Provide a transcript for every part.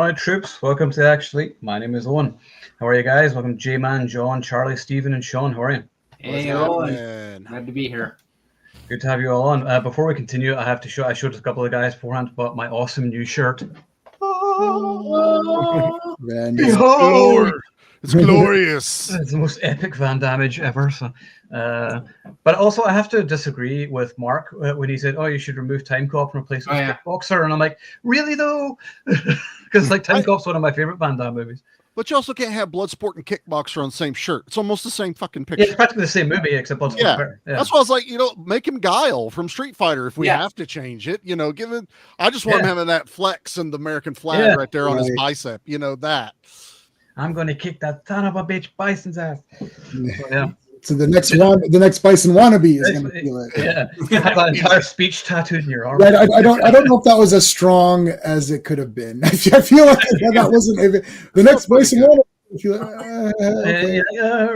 right, troops, welcome to Actually. My name is Owen. How are you guys? Welcome, J-Man, John, Charlie, Stephen, and Sean. How are you? Hey, Owen. Glad to be here. Good to have you all on. Before we continue, I have to show. I showed a couple of guys beforehand about my awesome new shirt. Behold! It's glorious. It's the most epic Van Damage ever. So, but also, I have to disagree with Mark when he said, "Oh, you should remove Time Cop and replace it with Kickboxer," and I'm like, "Really though?" Because like Time Cop's one of my favorite Van Damme movies. But you also can't have Bloodsport and Kickboxer on the same shirt. It's almost the same fucking picture. Yeah, it's practically the same movie, except Bloodsport's better. Yeah. That's why I was like, make him Guile from Street Fighter if we have to change it. I just want him having that flex and the American flag right there on his bicep. That. I'm going to kick that son of a bitch Bison's ass. So the next Bison wannabe is going to feel it. Yeah, you have that entire speech tattooed in your arm. Right. I don't know if that was as strong as it could have been. I feel like that wasn't the next Bison wannabe.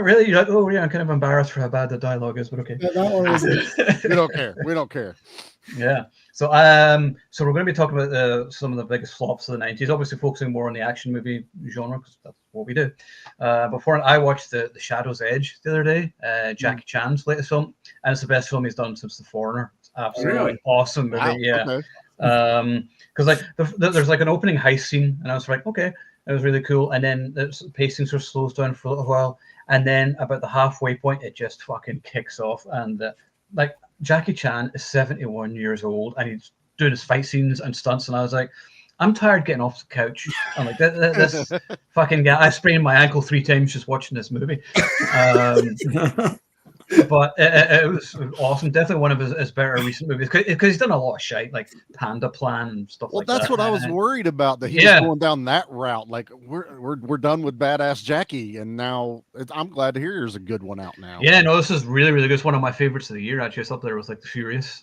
Really? You're like, oh yeah, I'm kind of embarrassed for how bad the dialogue is, but okay. That one was it. We don't care. Yeah. So so we're going to be talking about some of the biggest flops of the 90s, obviously focusing more on the action movie genre because that's what we do. Before I watched the Shadow's Edge the other day, Jackie Chan's latest film, and it's the best film he's done since The Foreigner. It's absolutely awesome movie. Wow. Yeah. Okay. Because like there's like an opening heist scene, and I was like, okay, it was really cool, and then the pacing sort of slows down for a little while, and then about the halfway point, it just fucking kicks off, and like. Jackie Chan is 71 years old and he's doing his fight scenes and stunts, and I was like, I'm tired getting off the couch. I'm like, this fucking guy. I sprained my ankle 3 times just watching this movie. But it was awesome. Definitely one of his better recent movies because he's done a lot of shite like Panda Plan and stuff like that. Well, that's what I was worried about, that he's going down that route. Like we're done with Badass Jackie, and now I'm glad to hear there's a good one out now. Yeah, no, this is really, really good. It's one of my favorites of the year. Actually, it's up there with like The Furious.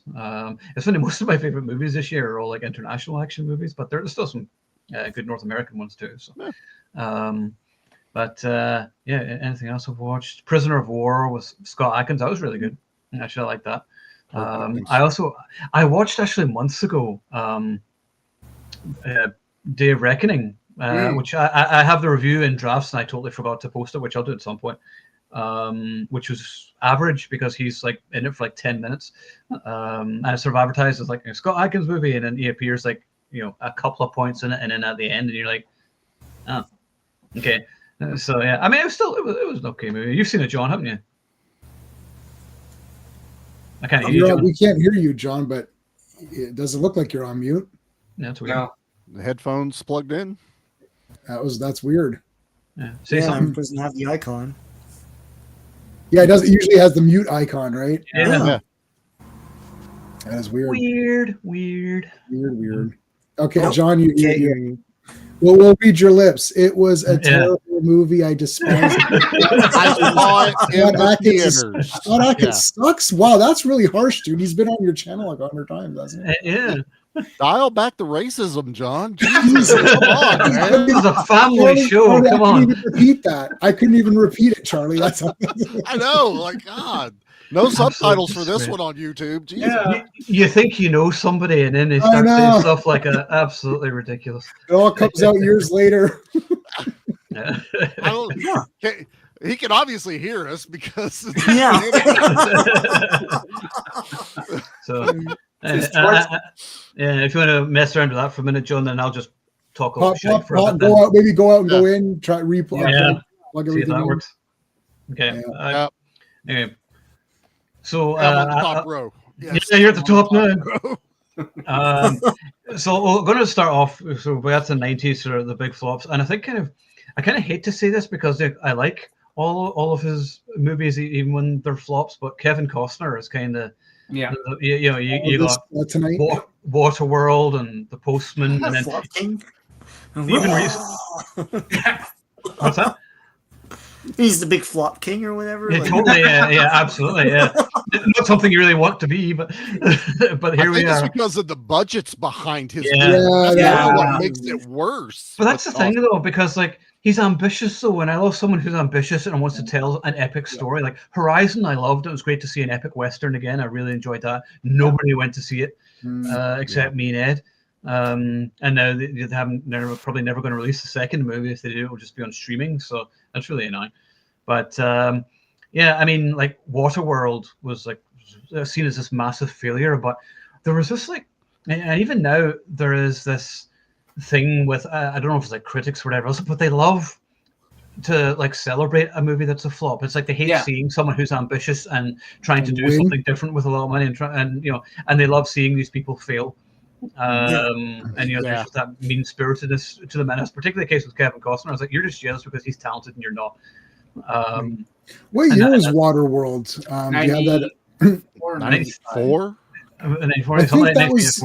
It's funny, most of my favorite movies this year are all like international action movies, but there's still some good North American ones too. So. Yeah. But anything else I've watched? Prisoner of War with Scott Adkins. That was really good. Actually, I like that. I watched actually months ago Day of Reckoning, which I have the review in drafts and I totally forgot to post it, which I'll do at some point. Which was average because he's like in it for like 10 minutes. And it's sort of advertised as like a Scott Adkins movie, and then he appears like a couple of points in it, and then at the end, and you're like, oh, okay. So yeah, I mean, it was an okay movie. You've seen it, John, haven't you? I can't hear you, John. We can't hear you, John, but it doesn't look like you're on mute. Yeah, that's weird. No. The headphones plugged in. That's weird. Yeah, say something. It doesn't have the icon. Yeah, it doesn't. It usually has the mute icon, right? Yeah. That is weird. Weird. Okay, John, you. Well, we'll read your lips. It was a terrible movie. I despise it. I saw it in the theaters. Scott Adkins sucks. Wow, that's really harsh, dude. He's been on your channel like 100 times, hasn't he? Yeah. Dial back the racism, John. Jesus, come on, man. This is a family show. Come on. I couldn't even repeat that. I couldn't even repeat it, Charlie. That's I know. Like, God. No subtitles for this one on YouTube. Jesus. Yeah. You think you know somebody, and then they start saying stuff like absolutely ridiculous. It all comes out years later. Yeah. He can obviously hear us because So if you want to mess around with that for a minute, John, then I'll just talk a lot shit for a bit. Go out, go in, try replay. Plug everything. See if that works. Okay. Anyway. So on the top row. Yes, you're at the top now. So we're going to start off. So we got the 90s, sort of the big flops, and I kind of hate to say this because I like all of his movies, even when they're flops. But Kevin Costner is kind of you got Waterworld and The Postman, and then even what's that? He's the big flop king or whatever. Yeah, totally. Yeah, absolutely. Yeah, not something you really want to be, but here we are. It's because of the budgets behind his. That's what makes it worse. But that's the thing, though, because like he's ambitious. So when I love someone who's ambitious and wants to tell an epic story, like Horizon, I loved. It was great to see an epic western again. I really enjoyed that. Nobody went to see it except me and Ed. And now they're probably never going to release the second movie. If they do, it will just be on streaming. So that's really annoying. But yeah, I mean, like Waterworld was like seen as this massive failure, but there was this like, and even now there is this thing with I don't know if it's like critics or whatever else, but they love to like celebrate a movie that's a flop. It's like they hate seeing someone who's ambitious and trying to do something different with a lot of money, and and they love seeing these people fail. And there's just that mean spiritedness to them, and that's particularly the case with Kevin Costner. I was like, you're just jealous because he's talented and you're not. What year was Waterworld? Do you have that? 94? I think that was,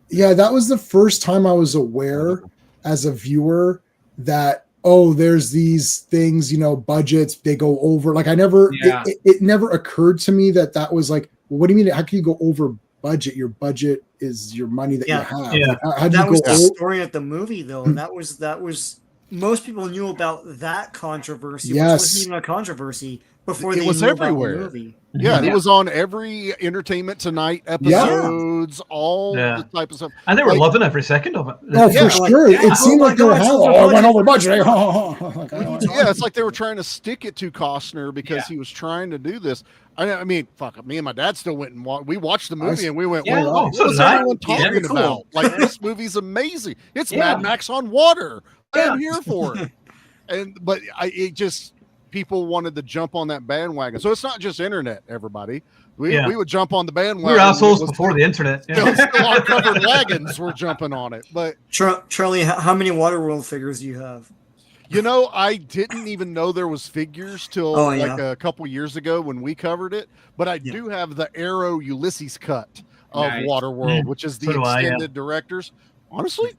yeah, that was the first time I was aware as a viewer that, oh, there's these things, budgets, they go over. Like I never, it never occurred to me that was like, well, what do you mean? How can you go over budget? Your budget is your money that you have. Yeah. Like, how do that you was go the over? story at the movie, though. And that was most people knew about that controversy. Yes. Which wasn't even a controversy before they was knew everywhere. about the movie. Yeah, it was on every Entertainment Tonight episodes, all the type of stuff. And they were loving every second of it. Oh, for sure. It seemed like they were I went over budget. Yeah, it's like they were trying to stick it to Costner because he was trying to do this. I mean, fuck, me and my dad still went and we watched the movie and we went, what is everyone talking about? Like, this movie's amazing. It's Mad Max on water. I'm here for it. But it just... people wanted to jump on that bandwagon. So it's not just internet, everybody. We would jump on the bandwagon. We were assholes before the internet. Still on covered wagons were jumping on it. But Charlie, how many Waterworld figures do you have? I didn't even know there was figures till like a couple years ago when we covered it. But I do have the Arrow Ulysses cut of Waterworld, which is the extended directors. Honestly,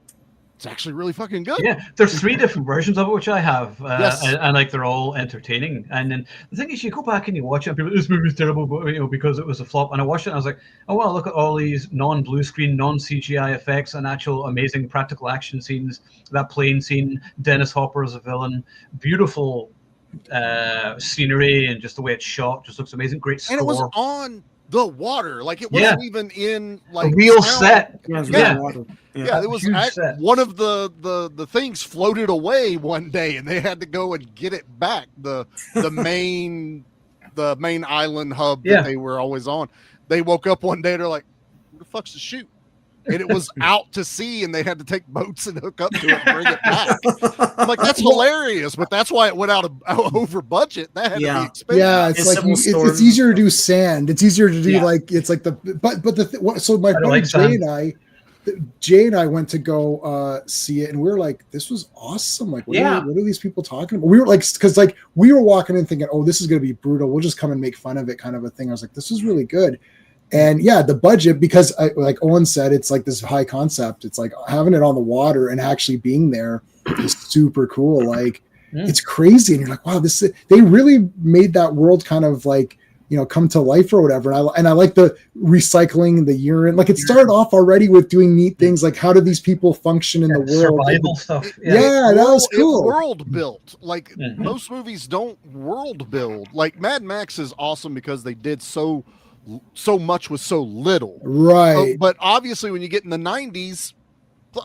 it's actually really fucking good. Yeah, there's 3 different versions of it, which I have, and like they're all entertaining. And then the thing is, you go back and you watch it, and people, this movie's terrible, but because it was a flop. And I watched it, and I was like, oh well, look at all these non-blue screen, non-CGI effects, and actual amazing practical action scenes. That plane scene, Dennis Hopper as a villain, beautiful scenery, and just the way it's shot just looks amazing. Great score. And it was on the water, like it wasn't even in like a real set. Yeah, it was one of the things floated away one day, and they had to go and get it back. The main island hub that they were always on. They woke up one day, they're like, "Who the fuck's the chute?" And it was out to sea, and they had to take boats and hook up to it and bring it back. I'm like, that's hilarious, but that's why it went out over budget. That had to be expensive. Yeah, it's like it's easier to do sand. It's easier to do like it's like so my buddy Jay and I went to go see it, and we were like, this was awesome. Like, what are these people talking about? We were like, because like we were walking in thinking, oh, this is going to be brutal. We'll just come and make fun of it, kind of a thing. I was like, this is really good. And the budget, because like Owen said, it's like this high concept. It's like having it on the water and actually being there is super cool. Like it's crazy. And you're like, wow, they really made that world kind of like, come to life or whatever. And I like the recycling, the urine. Like it started off already with doing neat things. Like how do these people function in the world? Survival stuff. That was cool. World built. Like most movies don't world build. Like Mad Max is awesome because they did so much with so little. Right. But obviously when you get in the 90s,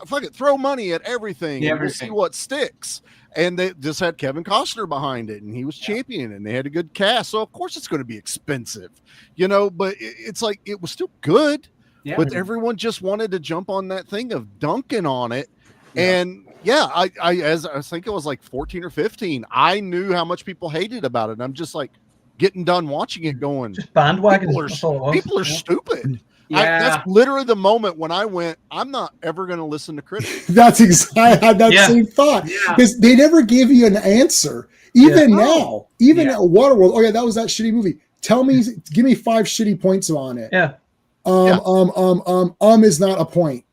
fuck it, throw money at everything and we'll see what sticks. And they just had Kevin Costner behind it, and he was champion, and they had a good cast. So of course it's going to be expensive, but it's like it was still good. Yeah. But everyone just wanted to jump on that thing of dunking on it. Yeah. And I think it was like 14 or 15. I knew how much people hated about it. And I'm just like getting done watching it, going, just bandwagon. People are stupid. Yeah. That's literally the moment when I went, I'm not ever going to listen to critics. That's exactly, I had that same thought because they never give you an answer. Even now, even at Waterworld. Oh yeah, that was that shitty movie. Give me 5 shitty points on it. Yeah. Is not a point.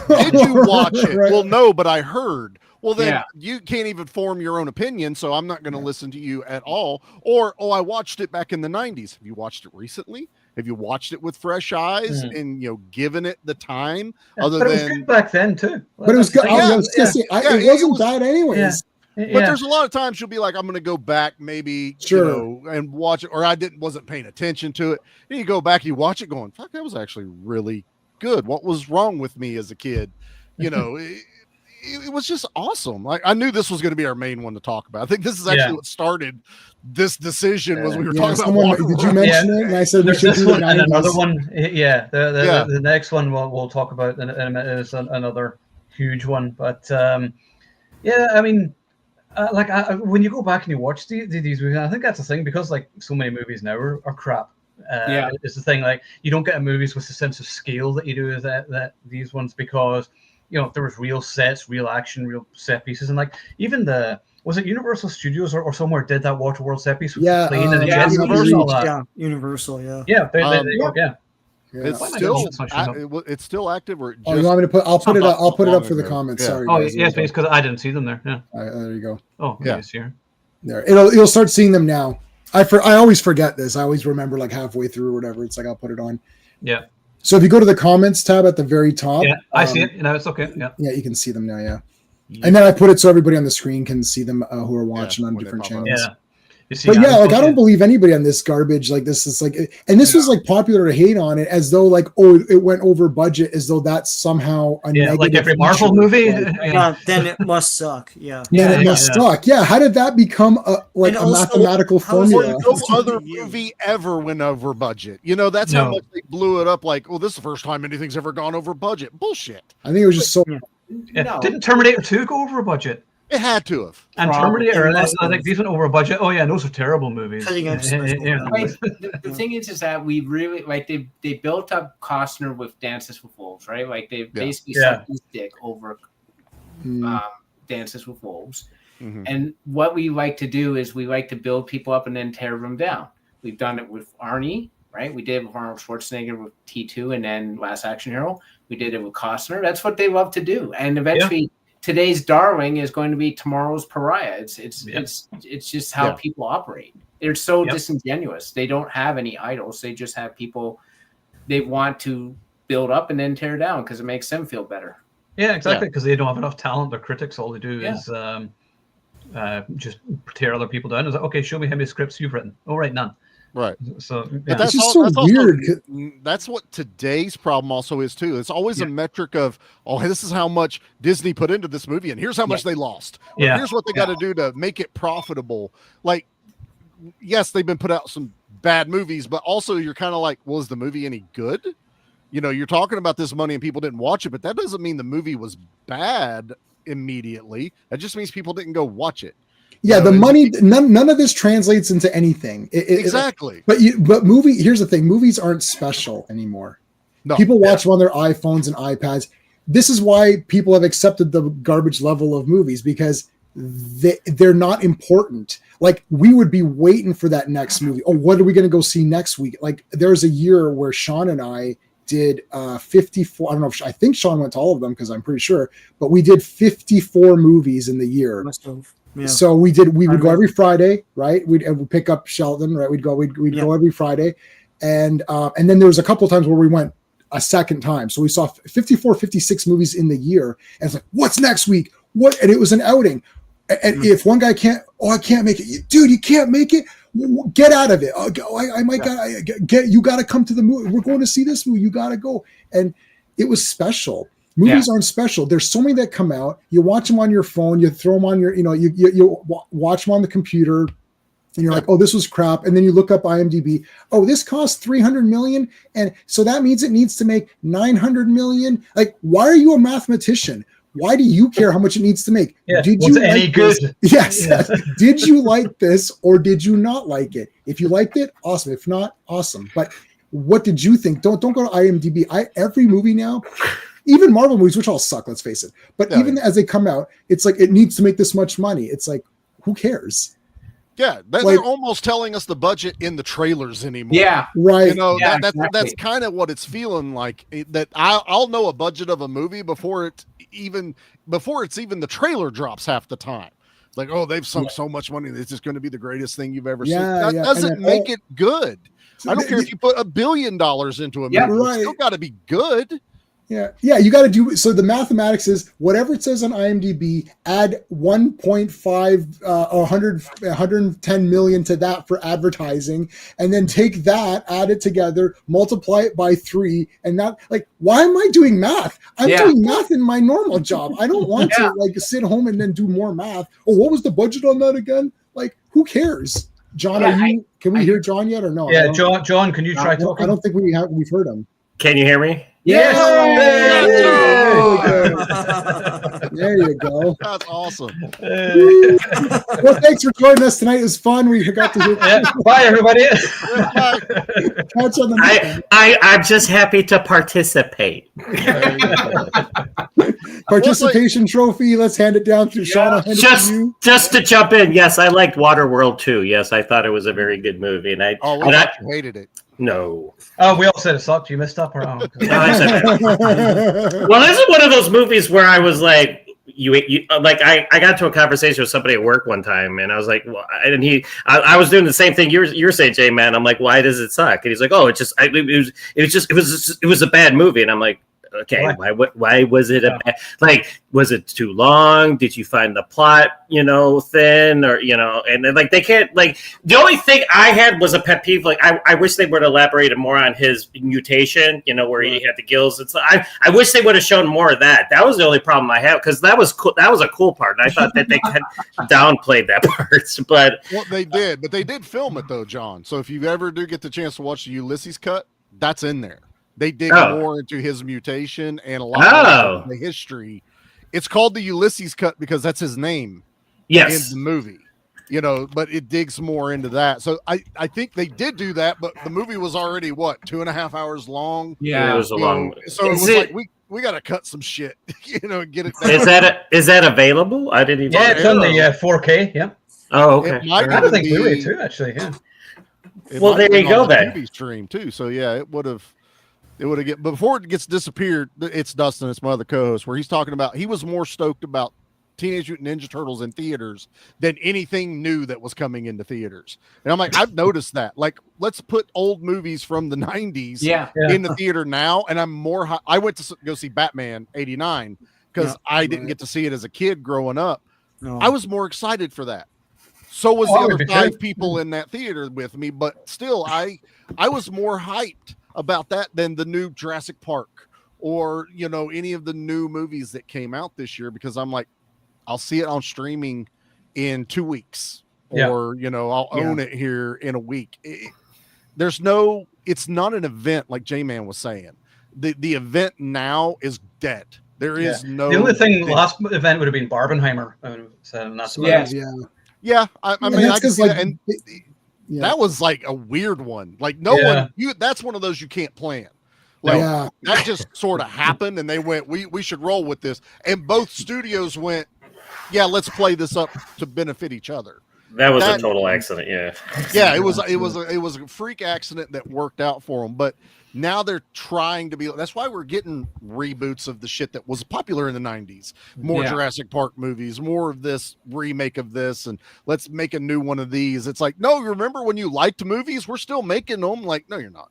Did you watch it? Right. Well, no, but I heard. Well, then you can't even form your own opinion, so I'm not going to listen to you at all. Or, I watched it back in the 90s. Have you watched it recently? Have you watched it with fresh eyes and given it the time? But it was good back then too. But it was good. I was going to say it wasn't bad anyways. But there's a lot of times you'll be like, I'm going to go back maybe and watch it, or wasn't paying attention to it. And you go back, you watch it, going, fuck, that was actually really good. What was wrong with me as a kid? You know, it was just awesome. Like I knew this was going to be our main one to talk about. I think this is actually what started this decision. Was we were talking about Waterworld. Did you mention it? And I said we should do one and another one. Yeah, the next one we'll talk about in a minute is another huge one. But yeah, I mean, when you go back and you watch these movies, I think that's the thing, because like so many movies now are crap. It's the thing, like you don't get movies with the sense of scale that you do with that these ones, because you know there was real sets, real action, real set pieces, and like even was it Universal Studios or somewhere did that Waterworld set piece with the plane and the jets? Universal, It's still active, or you want me to put? I'll put it up for the comments. Yeah. Sorry. Oh yes, please, because I didn't see them there. Yeah. There you go. Oh yes, here. There, you'll start seeing them now. I always forget this. I always remember like halfway through or whatever. It's like I'll put it on. Yeah. So if you go to the comments tab at the very top, I see it. It's okay. Yeah. Yeah, you can see them now. Yeah. And then I put it so everybody on the screen can see them who are watching on different channels. Yeah. But yeah, like I don't believe anybody on this garbage. Like this is like, and this was like popular to hate on it as though like, oh, it went over budget, as though that's somehow a negative. Like every Marvel movie. Then it must suck. Yeah. Then it must suck. Yeah. How did that become a mathematical formula? No other movie ever went over budget. You know, that's how much they blew it up. Like, oh, this is the first time anything's ever gone over budget. Bullshit. I think it was just so. No. Didn't Terminator 2 go over a budget? It had to have. And Terminator, I think these went over a budget. Oh yeah, those are terrible movies. The thing is that we really like they built up Costner with Dances with Wolves, right? Like they basically sucked his dick over Dances with Wolves. Mm-hmm. And what we like to do is we like to build people up and then tear them down. We've done it with Arnie, right? We did it with Arnold Schwarzenegger with T2 and then Last Action Hero. We did it with Costner. That's what they love to do. And eventually today's darling is going to be tomorrow's pariah. It's just how people operate. They're so disingenuous. They don't have any idols. They just have people they want to build up and then tear down because it makes them feel better. Yeah, exactly. Because they don't have enough talent. Their critics, all they do is just tear other people down. It's like, okay, show me how many scripts you've written. Oh, right, none. Right. So but that's just so weird. That's what today's problem also is too. It's always a metric of, oh, this is how much Disney put into this movie, and here's how much they lost. Or here's what they got to do to make it profitable. Like, yes, they've been put out some bad movies, but also you're kind of like, well, is the movie any good? You know, you're talking about this money and people didn't watch it, but that doesn't mean the movie was bad immediately. That just means people didn't go watch it. Yeah, the money. None of this translates into anything. Exactly. But here's the thing: movies aren't special anymore. No, people watch them on their iPhones and iPads. This is why people have accepted the garbage level of movies, because they're not important. Like, we would be waiting for that next movie. Oh, what are we going to go see next week? Like, there's a year where Sean and I did 54. I don't know if I think Sean went to all of them because I'm pretty sure, but we did 54 movies in the year. Must have. Yeah. So we would go every Friday, right? We'd pick up Sheldon, right? We'd go every Friday. And then there was a couple of times where we went a second time. So we saw 54, 56 movies in the year. And it's like, what's next week? What? And it was an outing. And if one guy I can't make it. Dude, you can't make it? Get out of it. I might you got to come to the movie. We're going to see this movie. You got to go. And it was special. Movies aren't special. There's so many that come out. You watch them on your phone. You throw them on your, you watch them on the computer, and you're like, oh, this was crap. And then you look up IMDb. Oh, this cost $300 million, and so that means it needs to make $900 million. Like, why are you a mathematician? Why do you care how much it needs to make? Yeah. Did you like any good? Yes. Did you like this or did you not like it? If you liked it, awesome. If not, awesome. But what did you think? Don't go to IMDb. Every movie now. Even Marvel movies, which all suck, let's face it. But even as they come out, it's like, it needs to make this much money. It's like, who cares? Yeah, they're almost telling us the budget in the trailers anymore. Yeah, right. That's kind of what it's feeling like. That I'll know a budget of a movie before it's even the trailer drops half the time. Like, oh, they've sunk so much money. This is going to be the greatest thing you've ever seen. That doesn't make it good. I don't care if you put $1 billion into a movie. It's still got to be good. Yeah, you got to do so. The mathematics is whatever it says on IMDb, add 1.5 110 million to that for advertising, and then take that, add it together, multiply it by 3, and not like, why am I doing math? I'm doing math in my normal job. I don't want to like sit home and then do more math. Oh, what was the budget on that again? Like, who cares? John, can we hear John yet or no? Yeah, John, can you try talking? I don't think we've heard him. Can you hear me? Yes. There you go. That's awesome. Well, thanks for joining us tonight. It was fun. We got to hear. Bye, everybody. Catch on the I'm just happy to participate. Participation trophy. Let's hand it down to Sean. Just to jump in. Yes, I liked Waterworld too. Yes, I thought it was a very good movie, and I hated it. No. Oh, we all said it sucked. You missed up. Or well, this is one of those movies where I was like, I got to a conversation with somebody at work one time, and I was like, well, and I was doing the same thing you're saying, Jay, man. I'm like, why does it suck? And he's like, oh, it was a bad movie, and I'm like, okay, why was it was it too long? Did you find the plot, thin, or and then they can't, the only thing I had was a pet peeve. I wish they would have elaborated more on his mutation, where he had the gills. It's I wish they would have shown more of that. That was the only problem I had, because that was cool. That was a cool part, and I thought that they had downplayed that part. But they did film it though, John. So if you ever do get the chance to watch the Ulysses cut, that's in there. They dig more into his mutation and a lot of the history. It's called the Ulysses cut because that's his name in the movie, but it digs more into that. So I think they did do that, but the movie was already 2.5 hours long. Yeah, it was a long. So it was like we got to cut some shit, and get it down. Is that available? I didn't even. Yeah, it's on the 4K. Yeah. Oh, okay. I think Blu-ray too, actually. Yeah. Well, there you go. Then TV stream too. So yeah, it would have. It would have before it gets disappeared. It's Dustin. It's my other co-host, where he's talking about he was more stoked about Teenage Mutant Ninja Turtles in theaters than anything new that was coming into theaters. And I'm like, I've noticed that. Like, let's put old movies from the 90s in the theater now. And I'm more. I went to go see Batman '89 because I didn't get to see it as a kid growing up. No. I was more excited for that. So was the other 5 people in that theater with me, but still, I was more hyped about that than the new Jurassic Park or any of the new movies that came out this year, because I'm like, I'll see it on streaming in 2 weeks or I'll own it here in a week. It's not an event like J-Man was saying. The event now is dead. There is no. The only thing last event would have been Barbenheimer. That's I mean, I can see that. And that was like a weird one. Like that's one of those you can't plan. Like that just sort of happened, and they went, we should roll with this. And both studios went, let's play this up to benefit each other. That was a total accident. Yeah, it was a freak accident that worked out for them. But now they're trying to be. That's why we're getting reboots of the shit that was popular in the 90s. More Jurassic Park movies, more of this remake of this, and let's make a new one of these. It's like, no, remember when you liked movies? We're still making them. Like, no, you're not.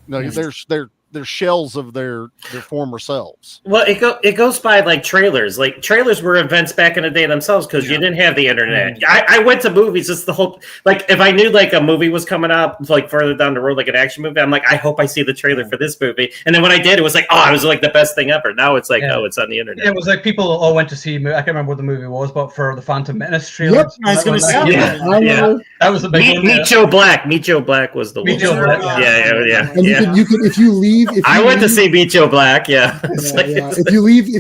No, they're shells of their former selves. Well, it goes by like trailers. Like trailers were events back in the day themselves because you didn't have the internet. I went to movies. It's the whole, like, if I knew like a movie was coming out like further down the road, like an action movie, I'm like, I hope I see the trailer for this movie. And then when I did, it was like, it was like the best thing ever. Now it's like, it's on the internet. Yeah, it was like people all went to see. I can't remember what the movie was, but for the Phantom Menace trailer. Yep, I was going to say. That was the big one. Meet Joe Black. Meet Joe Black was the one. Yeah. And you could if you leave. I went to see Meet Joe Black. If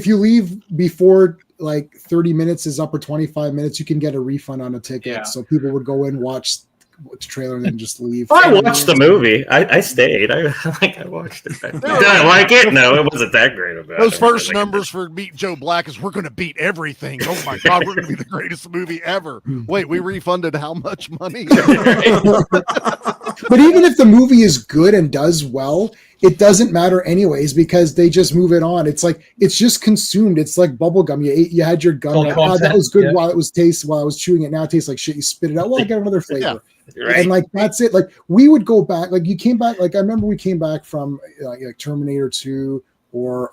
you leave before like 30 minutes is up or 25 minutes, you can get a refund on a ticket. So people would go in, watch the trailer, and then just leave. I watched the movie. I stayed. I watched it. Did I like it? No, it wasn't that great of it. Those first numbers for Meet Joe Black is, we're going to beat everything. Oh my God, we're going to be the greatest movie ever. Wait, we refunded how much money? But even if the movie is good and does well, it doesn't matter anyways, because they just move it on. It's like, it's just consumed. It's like bubble gum. You had your gum. That was good while I was chewing it. Now it tastes like shit. You spit it out. Well, I got another flavor. Right. And like, that's it. Like, we would go back, like you came back. Like, I remember we came back from like Terminator 2, or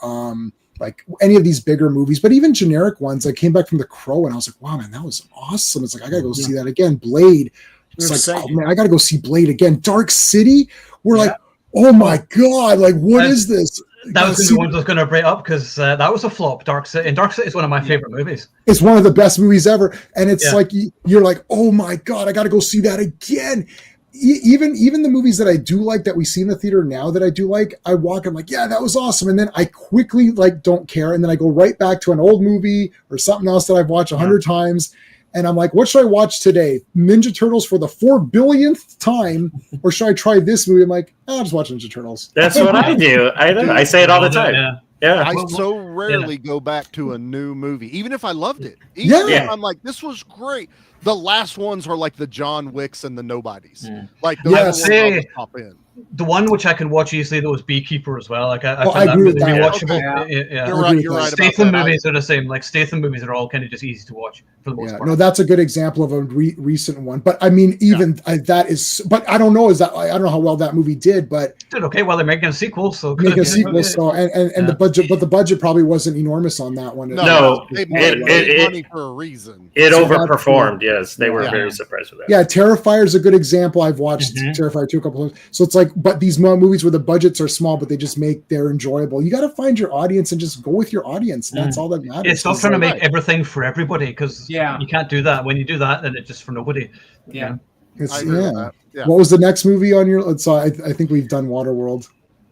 like any of these bigger movies, but even generic ones. I came back from The Crow and I was like, wow, man, that was awesome. It's like, I gotta go see that again. Blade. It's like, oh man, I gotta go see Blade again. Dark City. We're like, oh my God, like what is this? That was the one I was going to bring up because that was a flop. Dark City. And Dark City is one of my favorite movies. It's one of the best movies ever. And it's like, you're like, oh my God, I got to go see that again. Even the movies that I do like that we see in the theater now that I do like, I walk, I'm like, yeah, that was awesome. And then I quickly like don't care. And then I go right back to an old movie or something else that I've watched 100 times. And I'm like, what should I watch today? Ninja Turtles for the 4 billionth time? Or should I try this movie? I'm like, I'll just watch Ninja Turtles. That's what I do. I know. I say it all the time. Yeah. I so rarely go back to a new movie, even if I loved it. Even if I'm like, this was great. The last ones are like the John Wicks and the Nobodies. Like the ones pop in. The one which I can watch easily though is Beekeeper as well. Like I find that really that. rewatchable. You're right. Statham movies are the same. Like Statham movies are all kind of just easy to watch for the most part. No, that's a good example of a recent one. But I mean, even that is. But I don't know. I don't know how well that movie did. But did okay. Well, they're making a sequel, so and the budget, but the budget probably wasn't enormous on that one. No, it made money for a reason. It overperformed. Yes, they were very surprised with that. Yeah, Terrifier is a good example. I've watched Terrifier 2 a couple of times. So it's like, but these movies where the budgets are small, but they just they're enjoyable. You got to find your audience and just go with your audience. That's all that matters. It's not trying to make everything for everybody because you can't do that. When you do that, then it's just for nobody. Yeah. What was the next movie on your? I think we've done Waterworld.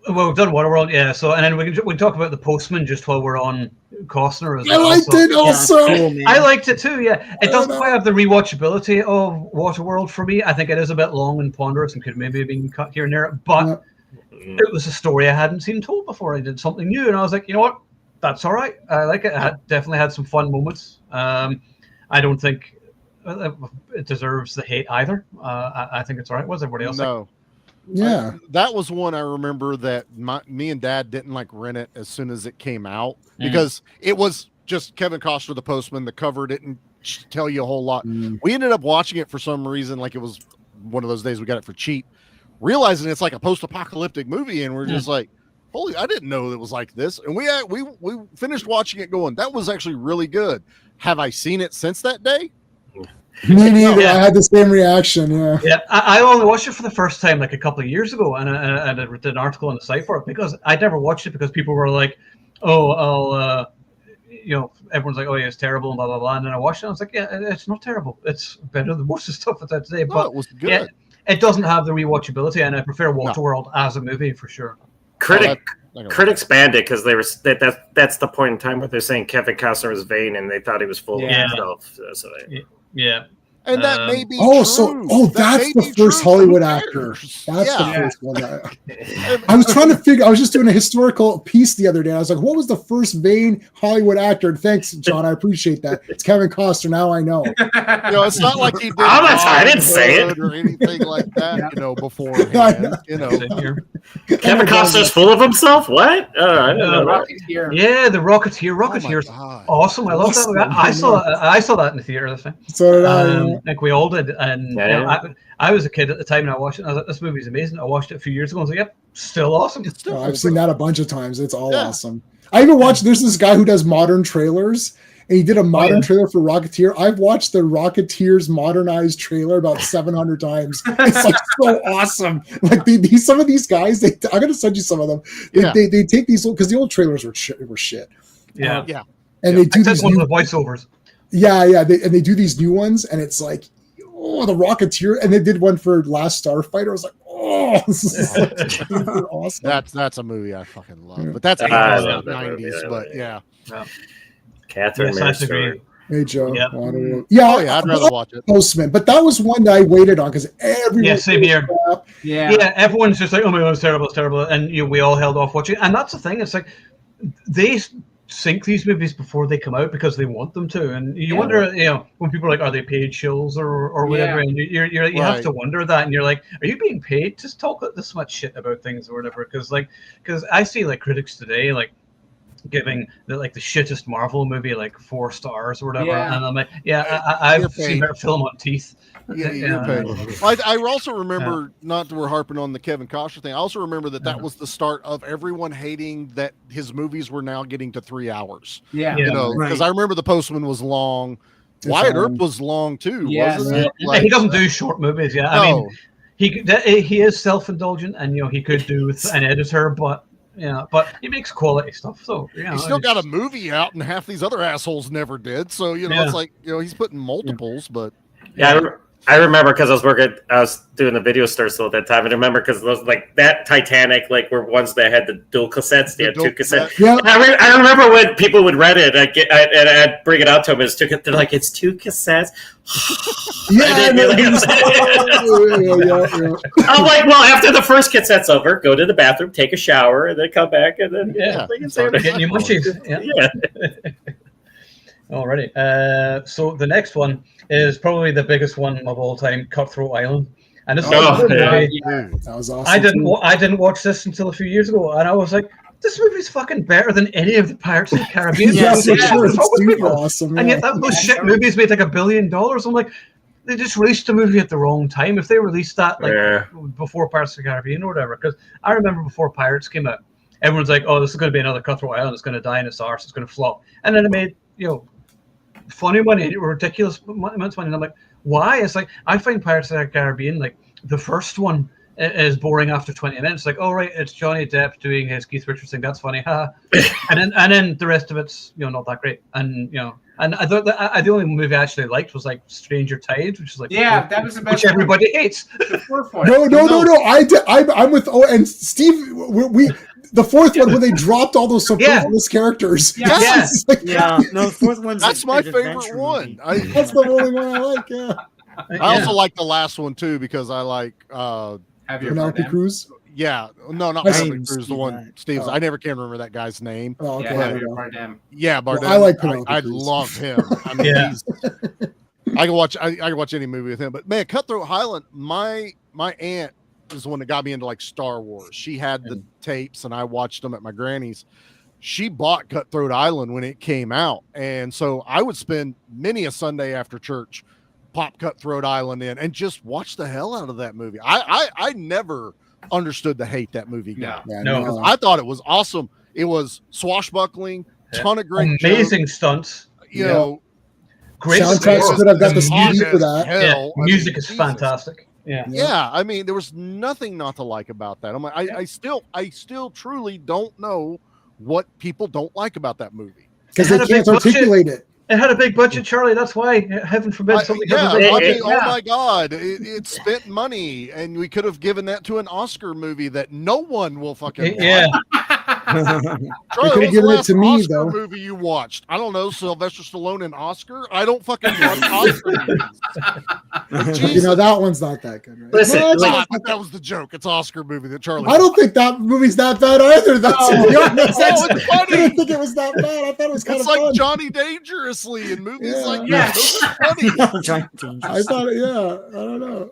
Well, we've done Waterworld, yeah. So, and then we can talk about The Postman just while we're on Costner. I liked it also. I liked it too. Yeah, it doesn't quite have the rewatchability of Waterworld for me. I think it is a bit long and ponderous and could maybe have been cut here and there. But it was a story I hadn't seen told before. I did something new, and I was like, you know what? That's all right. I like it. I definitely had some fun moments. I don't think it deserves the hate either. I think it's all right. What's everybody else think? Yeah, that was one I remember that me and Dad didn't like rent it as soon as it came out because it was just Kevin Costner, The Postman. The cover didn't tell you a whole lot. We ended up watching it for some reason, like it was one of those days we got it for cheap, realizing it's like a post-apocalyptic movie, and we're just like, holy, I didn't know it was like this. And we finished watching it going, that was actually really good. Have I seen it since that day? Me neither. I had the same reaction. Yeah. I only watched it for the first time like a couple of years ago, and I did an article on the site for it because I'd never watched it because people were like, "Oh, everyone's like, oh, yeah, it's terrible," and blah blah blah. And then I watched it, and I was like, "Yeah, it's not terrible. It's better than most of the stuff that's out today." But it was good. It doesn't have the rewatchability, and I prefer Waterworld as a movie for sure. Critics banned it because they were that's the point in time where they're saying Kevin Costner was vain and they thought he was full of himself. Yeah. And that may be true. That's the first Hollywood actor. That's the first one. I was trying to figure. I was just doing a historical piece the other day. I was like, "What was the first vain Hollywood actor?" And thanks, John. I appreciate that. It's Kevin Costner. Now I know. It's not like he did. I didn't say it or anything like that. Beforehand. Kevin Costner's full of himself. What? I don't know. Rocketeer. Yeah, the Rocketeer. Rocketeer's awesome. I love that. I saw that in the theater this time. So did I. Like we all did, and I was a kid at the time, and I watched it. And I was like, "This movie's amazing." I watched it a few years ago. I was like, "Yep, still awesome." I've seen that a bunch of times. It's all awesome. I even watched. There's this guy who does modern trailers, and he did a modern trailer for Rocketeer. I've watched the Rocketeer's modernized trailer about 700 times. It's like so awesome. Like some of these guys, I'm gonna send you some of them. They take these because the old trailers were shit. Yeah, and they do these one of the voiceovers. Yeah, they do these new ones, and it's like, oh, the Rocketeer, and they did one for Last Starfighter. I was like, oh, this is awesome. That's a movie I fucking love, but that's 80s, 90s, but Catherine Master. Hey Joe, I'd rather watch it. Postman, but that was one that I waited on because everyone. Same here. Everyone's just like, oh my god, it's terrible, and we all held off watching. And that's the thing. It's like they sync these movies before they come out because they want them to, and you wonder, when people are like, are they paid shills or whatever, and you have to wonder that, and you're like, are you being paid to talk this much shit about things or whatever? Because I see like critics today, like giving the shittest Marvel movie like 4 stars or whatever, Yeah. and I'm like, I've seen better film on teeth. You're paid. I also remember, not that we're harping on the Kevin Costner thing, I also remember that was the start of everyone hating that his movies were now getting to 3 hours. Yeah. You know, because I remember The Postman was long. Wyatt Earp was long too, wasn't it? Like, he doesn't do short movies. Yeah, I mean, he is self-indulgent, and he could do with an editor, but but he makes quality stuff. So he's still got a movie out, and half these other assholes never did. So it's like he's putting multiples, but I remember because I was doing the video store still at that time. And I remember because those like that Titanic, like were ones that had the dual cassettes. They had 2 cassettes. Yeah. I remember when people would rent it, I'd bring it out to them. They're like, it's 2 cassettes. I'm like, well, after the first cassette's over, go to the bathroom, take a shower, and then come back, and then start getting your munchies. Alrighty. So the next one is probably the biggest one of all time, Cutthroat Island. And this that was awesome. I didn't watch this until a few years ago, and I was like, this movie's fucking better than any of the Pirates of the Caribbean. It's awesome. And yet those shit movies made like $1 billion. I'm like, they just released the movie at the wrong time. If they released that before Pirates of the Caribbean or whatever, because I remember before Pirates came out, everyone's like, oh, this is going to be another Cutthroat Island. It's going to die in its arse. It's going to flop. And then it made funny money, ridiculous amounts of money. And I'm like, why? It's like, I find Pirates of the Caribbean, like the first one is boring after 20 minutes. Like, oh right, it's Johnny Depp doing his Keith Richards thing. That's funny, and then the rest of it's not that great. And and I thought that the only movie I actually liked was like Stranger Tides, which is like that was the best, which everybody hates. No. I'm with and Steve. We the fourth one when they dropped all those superfluous characters. No, the fourth one's that's my favorite one. That's the only one I like. Yeah. I also like the last one too because I like Penelope Cruz. Yeah, no, not Penelope Cruz. The one Steve. I never can remember that guy's name. Oh, okay. Bardem. Yeah, Bardem. Well, I like Penelope I Cruz. love him. I mean, I can watch any movie with him. But man, Cutthroat Island. My aunt is the one that got me into like Star Wars. She had the tapes, and I watched them at my granny's. She bought Cutthroat Island when it came out, and so I would spend many a Sunday after church pop Cutthroat Island in and just watch the hell out of that movie. I never understood the hate that movie got. No. I thought it was awesome. It was swashbuckling, ton of great amazing jokes, stunts. Great soundtracks. But I've got the CD for that. Music is fantastic. Yeah. I mean, there was nothing not to like about that. I'm like, I still truly don't know what people don't like about that movie because they can't articulate it. It had a big budget, Charlie. That's why, heaven forbid, something comes oh my God, it spent money, and we could have given that to an Oscar movie that no one will fucking watch. Charlie, could have given it to me, Oscar though. Movie you watched? I don't know, Sylvester Stallone and Oscar. I don't fucking watch Oscar movies. That one's not that good. Right? Listen, that was the joke. It's Oscar movie that Charlie. I don't think that movie's that bad either. That's to be honest. It's funny. I didn't think it was that bad. I thought it was kind of like fun. Johnny Dangerously in movies like that. Those are funny. I thought, I don't know.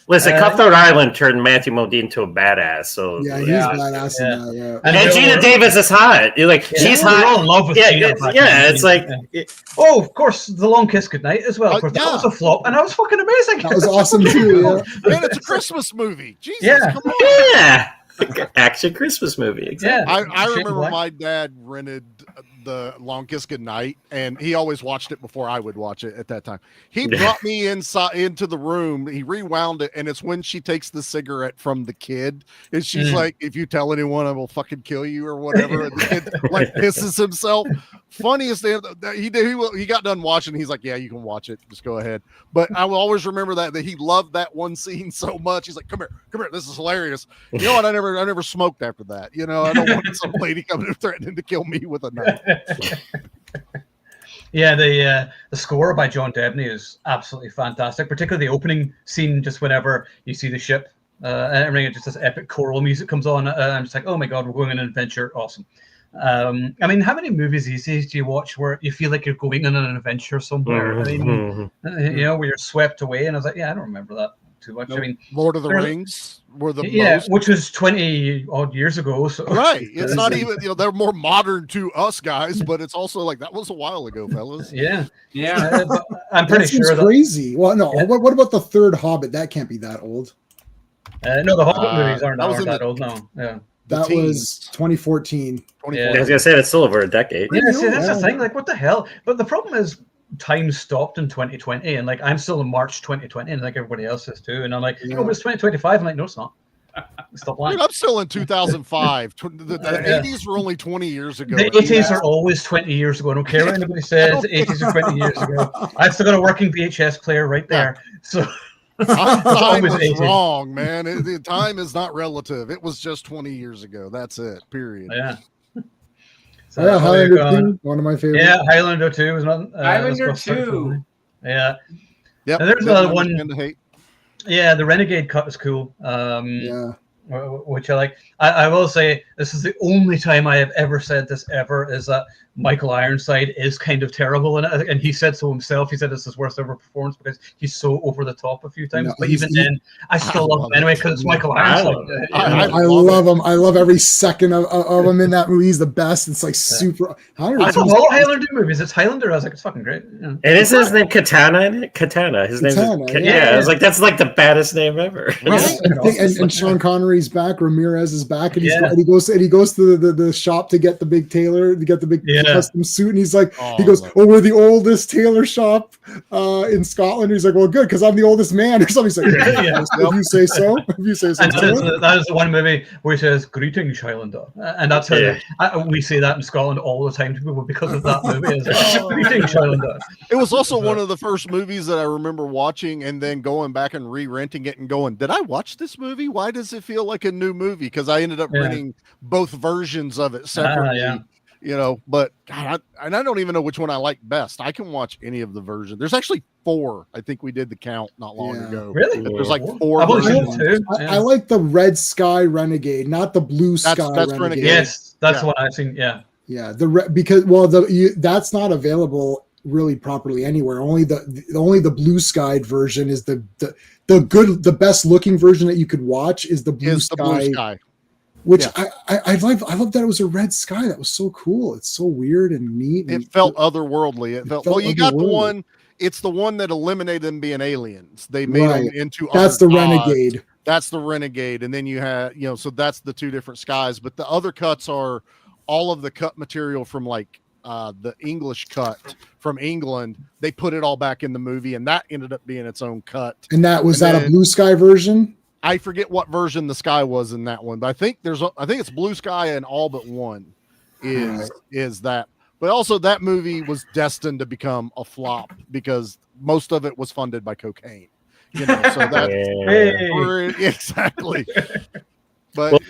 Listen, Cutthroat Island turned Matthew Modine into a badass. So he's badass in that. And Gina Davis is hot. You're like, she's hot. We're all in love with Gina. It's like, of course, The Long Kiss Goodnight as well. Of course, that was a flop, and that was fucking amazing. That was awesome too. Man, it's a Christmas movie. Jesus, come on. Yeah. Action Christmas movie. Exactly. I remember my dad rented the Long Kiss Goodnight, and he always watched it before I would watch it at that time. He brought me into the room. He rewound it, and it's when she takes the cigarette from the kid, and she's like, "If you tell anyone, I will fucking kill you," or whatever. And the kid like pisses himself. Funniest thing, he got done watching. He's like, "Yeah, you can watch it. Just go ahead." But I will always remember that he loved that one scene so much. He's like, "Come here, this is hilarious." You know what? I never smoked after that. I don't want some lady coming and threatening to kill me with a knife. The score by John Debney is absolutely fantastic, particularly the opening scene, just whenever you see the ship and everything, just this epic choral music comes on. I'm just like, oh my God, we're going on an adventure. Awesome. I mean, how many movies these days do you watch where you feel like you're going on an adventure somewhere? I mean, where you're swept away. And I was like, I don't remember that. too much. Nope. I mean, Lord of the Rings were the most, which was 20 odd years ago. So right. It's not even, they're more modern to us guys, but it's also like that was a while ago, fellas. Yeah. Yeah. I'm pretty sure that crazy. Well, no. Yeah. What about the third Hobbit? That can't be that old. No, the Hobbit movies aren't that old. No. Yeah. That was 2014. Yeah. I was gonna say it's still over a decade. Yeah, see, that's the thing. Like, what the hell? But the problem is, time stopped in 2020, and like I'm still in March 2020, and like everybody else is too. And I'm like, but it's 2025. I'm like, no, it's not. Stop lying. Dude, I'm still in 2005. The 80s were only 20 years ago. The 80s are always 20 years ago. I don't care what anybody says. The 80s are 20 years ago. I've still got a working VHS player right there. So. Time was wrong, man. The time is not relative. It was just 20 years ago. That's it. Period. Yeah. So, Highlander 2, one of my favorites. Yeah, Highlander 2 was not. Highlander 2. Yeah. Yep. And there's another one. Hate. Yeah, the Renegade cut is cool. Which I like. I will say this is the only time I have ever said this ever is that Michael Ironside is kind of terrible in it, and he said so himself. He said it's his worst ever performance because he's so over the top a few times. No, but even then, I still love him anyway because it's Michael Ironside. I love him. I love every second of him in that movie. He's the best. It's like super. I love all Highlander movies. It's Highlander. I was like, it's fucking great. Yeah. And is his name Katana in it? Katana. His name is I was like, that's like the baddest name ever. Right. and Sean Connery's back. Ramirez is back, and he goes to the shop to get the big tailor, to get the big custom suit, and he's like, we're the oldest tailor shop in Scotland. He's like, well, good, because I'm the oldest man or something. He's like, if you say so. If you say so. And that is the one movie where he says, "Greetings, Highlander," and that's how we say that in Scotland all the time to people because of that movie. It's like, "Greetings, Highlander." It was also one of the first movies that I remember watching and then going back and re-renting it and going, did I watch this movie? Why does it feel like a new movie? Because I ended up renting both versions of it separately. But God, I don't even know which one I like best. I can watch any of the versions. There's actually 4. I think we did the count not long ago. Really? There's like 4 versions. I like the Red Sky Renegade, not the Blue Sky Renegade. Yes, that's what I've seen. Yeah. Yeah, that's not available really properly anywhere. Only the Blue Sky version is the best looking version that you could watch is the Blue Sky. Which I love that it was a red sky. That was so cool. It's so weird and neat. It felt otherworldly. It felt well. You got the one. It's the one that eliminated them being aliens. They made them into. That's the Renegade. That's the Renegade, and then you had so that's the 2 different skies. But the other cuts are all of the cut material from like the English cut from England. They put it all back in the movie, and that ended up being its own cut. And that was a Blue Sky version. I forget what version the sky was in that one, but I think it's Blue Sky and all but one is that. But also that movie was destined to become a flop because most of it was funded by cocaine. So that exactly. But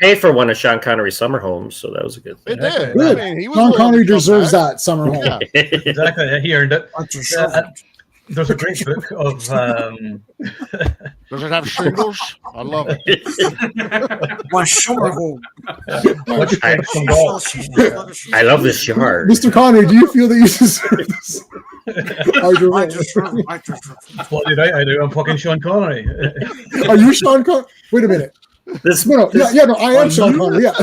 pay for one of Sean Connery's summer homes, so that was a good thing. It did. Good. I mean, Sean Connery deserves that summer home. Yeah. Exactly. He earned it. There's a great book of. Does it have shingles? I love it. My summer home. I love this yard. Mr. Connery, do you feel that you deserve this? I do. I'm fucking Sean Connery. Are you Sean Connery? Wait a minute. I am Sean Connery. Yeah.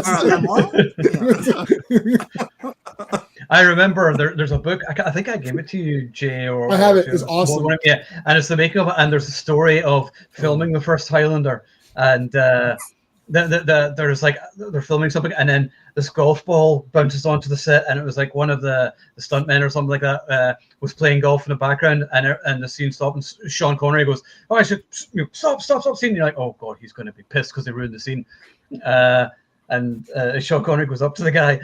I remember there's a book. I think I gave it to you, Jay. Or I have it. It's awesome. Yeah, and it's the making of it. And there's a story of filming the first Highlander, and there's like they're filming something, and then this golf ball bounces onto the set, and it was like one of the stuntmen or something like that was playing golf in the background, and the scene stopped, and Sean Connery goes, "Oh, I should stop scene." And you're like, "Oh God, he's going to be pissed because they ruined the scene." And Sean Connery goes up to the guy.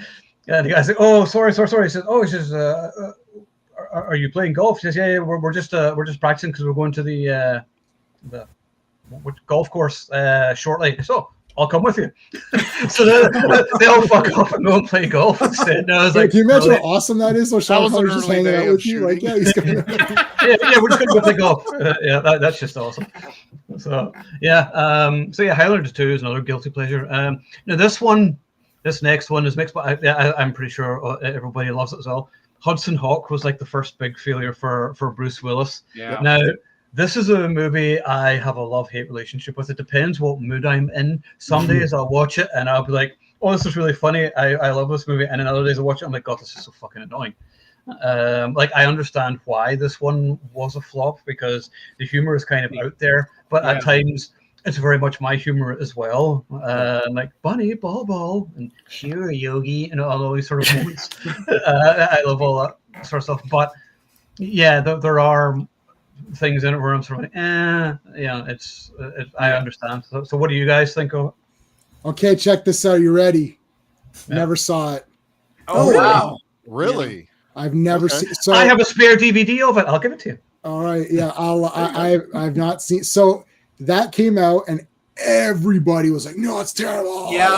And the guy's like, "Oh, sorry." He says, "Oh," he says, "Are you playing golf?" He says, "Yeah, we're just practicing because we're going to the golf course shortly. So I'll come with you." So they all fuck off and go and play golf instead. And I was like, "Can you imagine how awesome that is?" So Sean Connery's just hanging out with you, like, he's coming. yeah, we're just gonna go play golf. That's just awesome. So Highlander 2 is another guilty pleasure. Now this next one is mixed, but I'm pretty sure everybody loves it as well. Hudson Hawk was like the first big failure for Bruce Willis. Yeah. Now, This is a movie I have a love-hate relationship with. It depends what mood I'm in. Some days I'll watch it and I'll be like, oh, this is really funny. I love this movie. And then other days I watch it, I'm like, God, this is so fucking annoying. Like, I understand why this one was a flop, because the humor is kind of out there, but at times it's very much my humor as well. Like Bunny, Ball, and Sure Yogi, and all these sort of moments. I love all that sort of stuff. But yeah, there are things in it where I'm sort of like, I understand. So what do you guys think of it? Okay, check this out. You ready? Never saw it. Oh, wow. Really? I've never seen. So I have a spare DVD of it. I'll give it to you. All right. Yeah. I've not seen. So that came out and everybody was like, no, it's terrible. Yeah.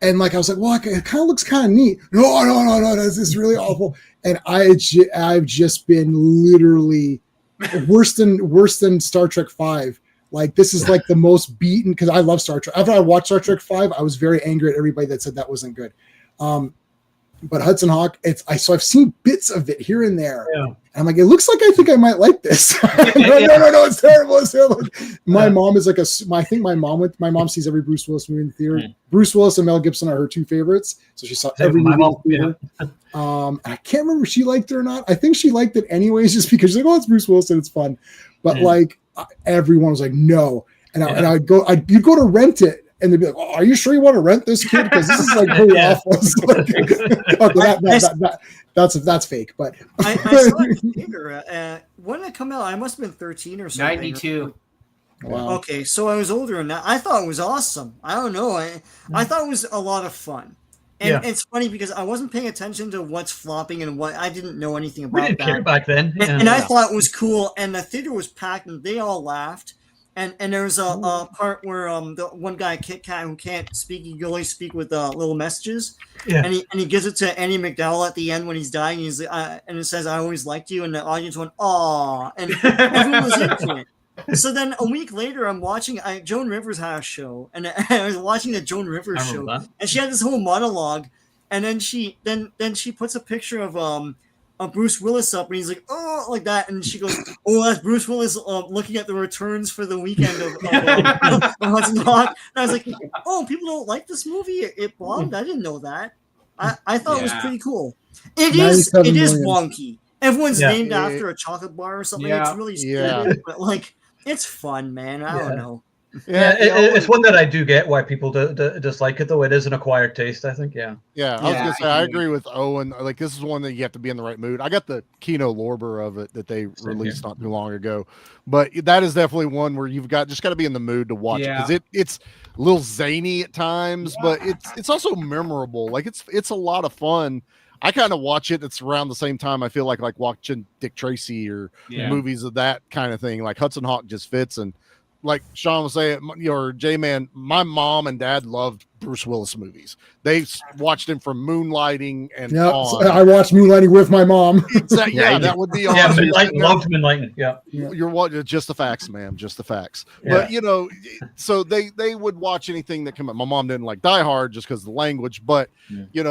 And I was like, well, it kind of looks kind of neat. No, this is really awful. And I've just been literally worse than Star Trek 5. Like, this is like the most beaten, because I love Star Trek. After I watched Star Trek 5, I was very angry at everybody that said that wasn't good. But Hudson Hawk, so I've seen bits of it here and there. Yeah. And I'm like, it looks like I think I might like this. No, it's terrible. It's terrible. My mom is I think my mom sees every Bruce Willis movie in the theater. Bruce Willis and Mel Gibson are her two favorites. So she saw every movie in the theater. And I can't remember if she liked it or not. I think she liked it anyways, just because she's like, oh, it's Bruce Willis and it's fun. But like, everyone was like, no. And you'd go to rent it. And they'd be like, oh, are you sure you want to rent this, kid? Because this is like really awful. That's fake. But I saw it in theater. When did it come out? I must have been 13 or something. 92. Wow. Okay, so I was older than that. I thought it was awesome. I don't know. I thought it was a lot of fun. And it's funny because I wasn't paying attention to what's flopping and what I didn't know anything about we didn't care back then. And I thought it was cool. And the theater was packed and they all laughed. And there's a part where the one guy, Kit Kat, who can't speak, he can only speak with little messages. Yeah. And he gives it to Andy McDowell at the end when he's dying. He's and it says, "I always liked you," and the audience went, "Aw," and everyone was into it. So then a week later, I'm watching. Joan Rivers had a show, and I was watching the Joan Rivers show, and she had this whole monologue, and then she puts a picture of Bruce Willis up, and he's like, oh, like that, and she goes, oh, that's Bruce Willis looking at the returns for the weekend of Hudson Hawk. And I was like, oh, people don't like this movie? It bombed? I didn't know that. I thought it was pretty cool. It is wonky. Everyone's named after a chocolate bar or something. It's really stupid, but like, it's fun, man. I don't know. It's one that I do get why people dislike it, though. It is an acquired taste, I think. I was gonna say I agree with Owen. Like, this is one that you have to be in the right mood. I got the Kino Lorber of it that they released not too long ago, but that is definitely one where you've got to be in the mood to watch it, because it's a little zany at times, but it's also memorable. Like, it's a lot of fun. I kind of watch it. It's around the same time I feel like watching Dick Tracy or movies of that kind of thing. Like, Hudson Hawk just fits. And like Sean was saying, or J-Man, my mom and dad loved Bruce Willis movies. They watched him from Moonlighting and on. I watched Moonlighting with my mom. Exactly. That would be awesome. Loved Moonlighting. You're watching just the facts, ma'am. Just the facts. But so they would watch anything that came out. My mom didn't like Die Hard just because of the language, but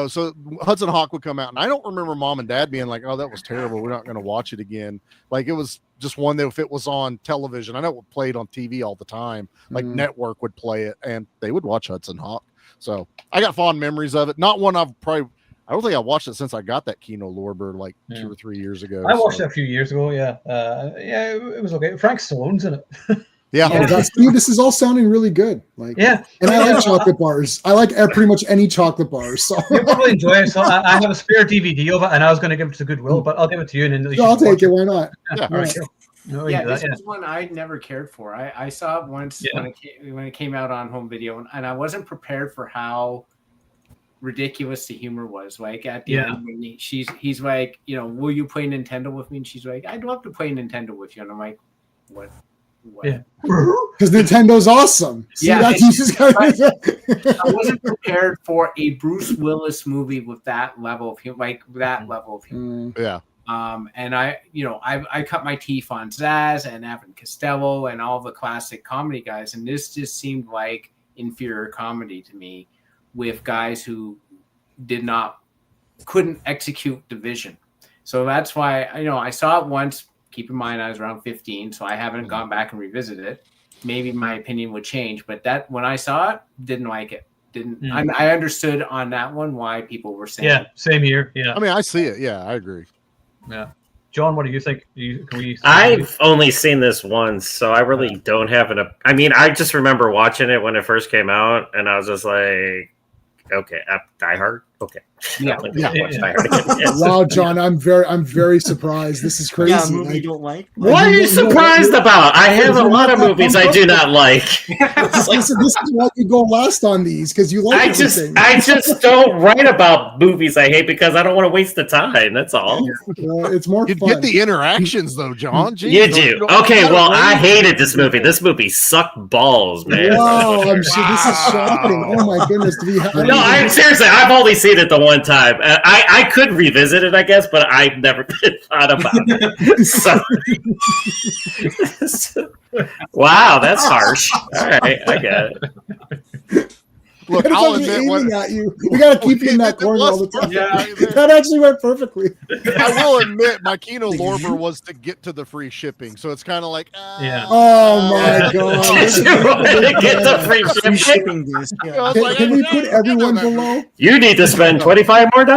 so Hudson Hawk would come out, and I don't remember mom and dad being like, "Oh, that was terrible. We're not going to watch it again." Like, it was just one that if it was on television, I know it played on TV all the time. Like Network would play it, and they would watch Hudson Hawk. So I got fond memories of it. Not one I don't think I watched it since I got that Kino Lorber 2 or 3 years ago. I watched it a few years ago. It was okay. Frank Stallone's in it. This is all sounding really good. And I like chocolate bars. I like pretty much any chocolate bars. So you probably enjoy it. So I have a spare DVD of it, and I was going to give it to Goodwill, but I'll give it to you. And I'll take it. Why not? This is one I never cared for. I saw it once when it came out on home video, and I wasn't prepared for how ridiculous the humor was. Like, at the end, when he's like, will you play Nintendo with me? And she's like, I'd love to play Nintendo with you. And I'm like, what? Yeah, because Nintendo's awesome. See, I wasn't prepared for a Bruce Willis movie with that level of humor, Yeah. And I cut my teeth on Zaz and Evan Costello and all the classic comedy guys, and this just seemed like inferior comedy to me, with guys who couldn't execute the vision. So that's why I saw it once, keep in mind I was around 15, so I haven't gone back and revisited it. Maybe my opinion would change, but that when I saw it, didn't like it. I understood on that one why people were saying. Yeah, same here. Yeah, I mean, I see it. Yeah, I agree. Yeah, John, what do you think? I've only seen this once, so I really don't have I mean, I just remember watching it when it first came out, and I was just like, okay, Die Hard. Okay. Yeah. Wow, John, I'm very surprised. This is crazy. Yeah, movie you don't like. What are you surprised about? I have a lot of movies I do not like. This is why you go last on these, because you like everything. I just don't write about movies I hate because I don't want to waste the time. That's all. It's more You fun. get the interactions though, John. Jeez, you do. Okay, well, I hated this movie. This movie sucked balls, man. Wow, I'm sure this is shocking. Oh my goodness. I'm seriously, I've only seen it the one time. I could revisit it, I guess, but I've never thought about it. So, wow, that's harsh. All right, I get it. Look, I'll admit at you. We got to keep you in that corner all the time. Yeah, that actually went perfectly. I will admit, my Kino Lorber was to get to the free shipping, so it's kind of like, oh my god, get the free shipping. Can we put everyone below? You need to spend $25 more.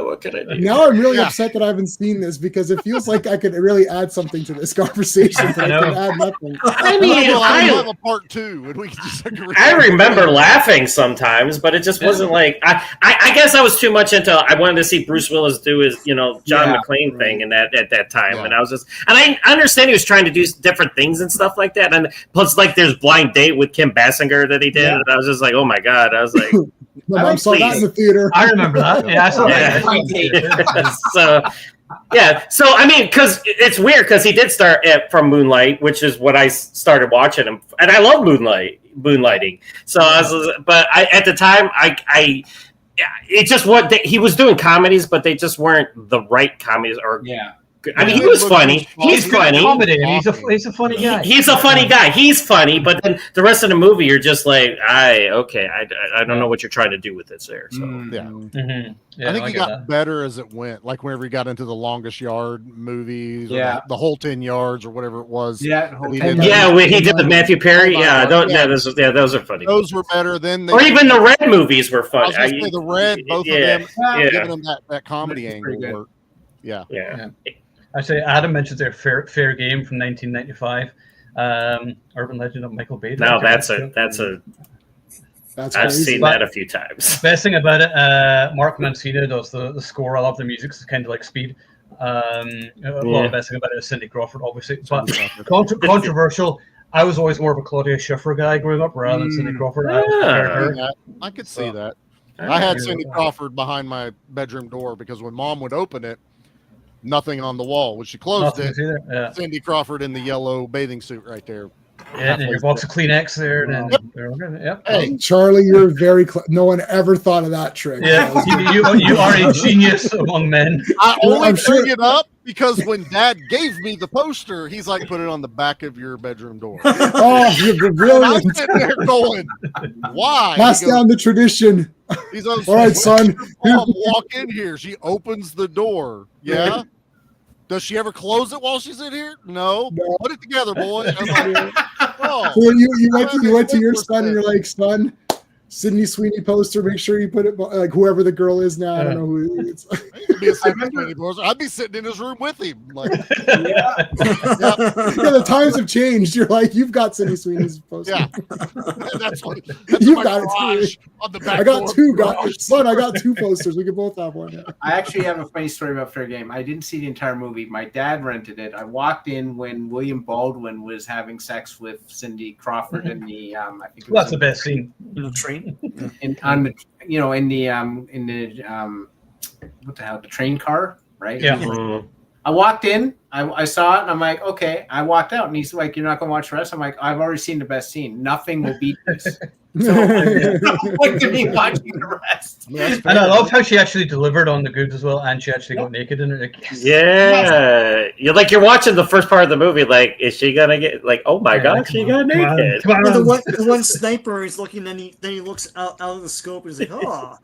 What can I do? Now I'm really upset that I haven't seen this because it feels like I could really add something to this conversation, but I can add nothing. I mean, I have a part 2, and we can just agree. I remember laughing sometimes, but it just wasn't like I guess I was too much into. I wanted to see Bruce Willis do his John McClane thing, and at that time, and I was just, and I understand he was trying to do different things and stuff like that, and plus like there's Blind Date with Kim Basinger that he did, and I was just like, oh my god, I was like, my mom saw that in the theater. I remember that. Yeah, I saw that. So I mean, because it's weird because he did start from Moonlight, which is what I started watching him, and I love moonlighting. So but at the time, it just what he was doing comedies, but they just weren't the right comedies. I mean, he was funny. He's funny. He's a funny guy. He's a funny guy. He's funny, but then the rest of the movie, you're just like, I don't know what you're trying to do with this there. So I think he got better as it went. Like whenever he got into the Longest Yard movies, the whole 10 yards or whatever it was. He did the Matthew Perry. Those are funny. Those were better than or even the Red movies were funny. I was gonna say the Red, both of them giving them that comedy angle work. Yeah. Actually, Adam mentions their fair game from 1995, Urban Legend of Michael Bay. No, that's I've seen that a few times. Best thing about it, Mark Mancina does the score. I love the music. It's kind of like Speed. The best thing about it is Cindy Crawford, obviously, but controversial. I was always more of a Claudia Schiffer guy growing up rather than Cindy Crawford. I could see that. I had Cindy Crawford behind my bedroom door because when Mom would open it, nothing on the wall. When she closed it, Cindy Crawford in the yellow bathing suit right there. Yeah, and your box of Kleenex there. Hey, Charlie, you're very no one ever thought of that trick. Yeah, you are a genius among men. I only bring it up because when Dad gave me the poster, he's like, put it on the back of your bedroom door. Oh, you're brilliant. I'm sitting there going, why? Pass down the tradition. He's all right, son. Mom, walk in here. She opens the door. Yeah. Does she ever close it while she's in here? No. Put it together, boy. I'm like, so you went to your son and you're like, son, Sydney Sweeney poster. Make sure you put it like whoever the girl is now. I don't know who it is. I'd be sitting in his room with him. Like, the times have changed. You're like, you've got Sydney Sweeney's poster. Yeah, that's you've got it. On the back I got two. Son, I got two posters. We can both have one. Now. I actually have a funny story about Fair Game. I didn't see the entire movie. My dad rented it. I walked in when William Baldwin was having sex with Cindy Crawford in the. I think that's the best scene. The train. In the what the hell, the train car, right? Yeah. I walked in, I saw it, and I'm like, okay. I walked out, and he's like, you're not gonna watch the rest? I'm like, I've already seen the best scene. Nothing will beat this. So I'm like to be watching the rest. And I love how she actually delivered on the goods as well, and she actually got naked in it. Like, you're watching the first part of the movie. Like, is she gonna get like? Oh my god, she got naked. Come on. The one sniper is looking, then he looks out of the scope and he's like, oh.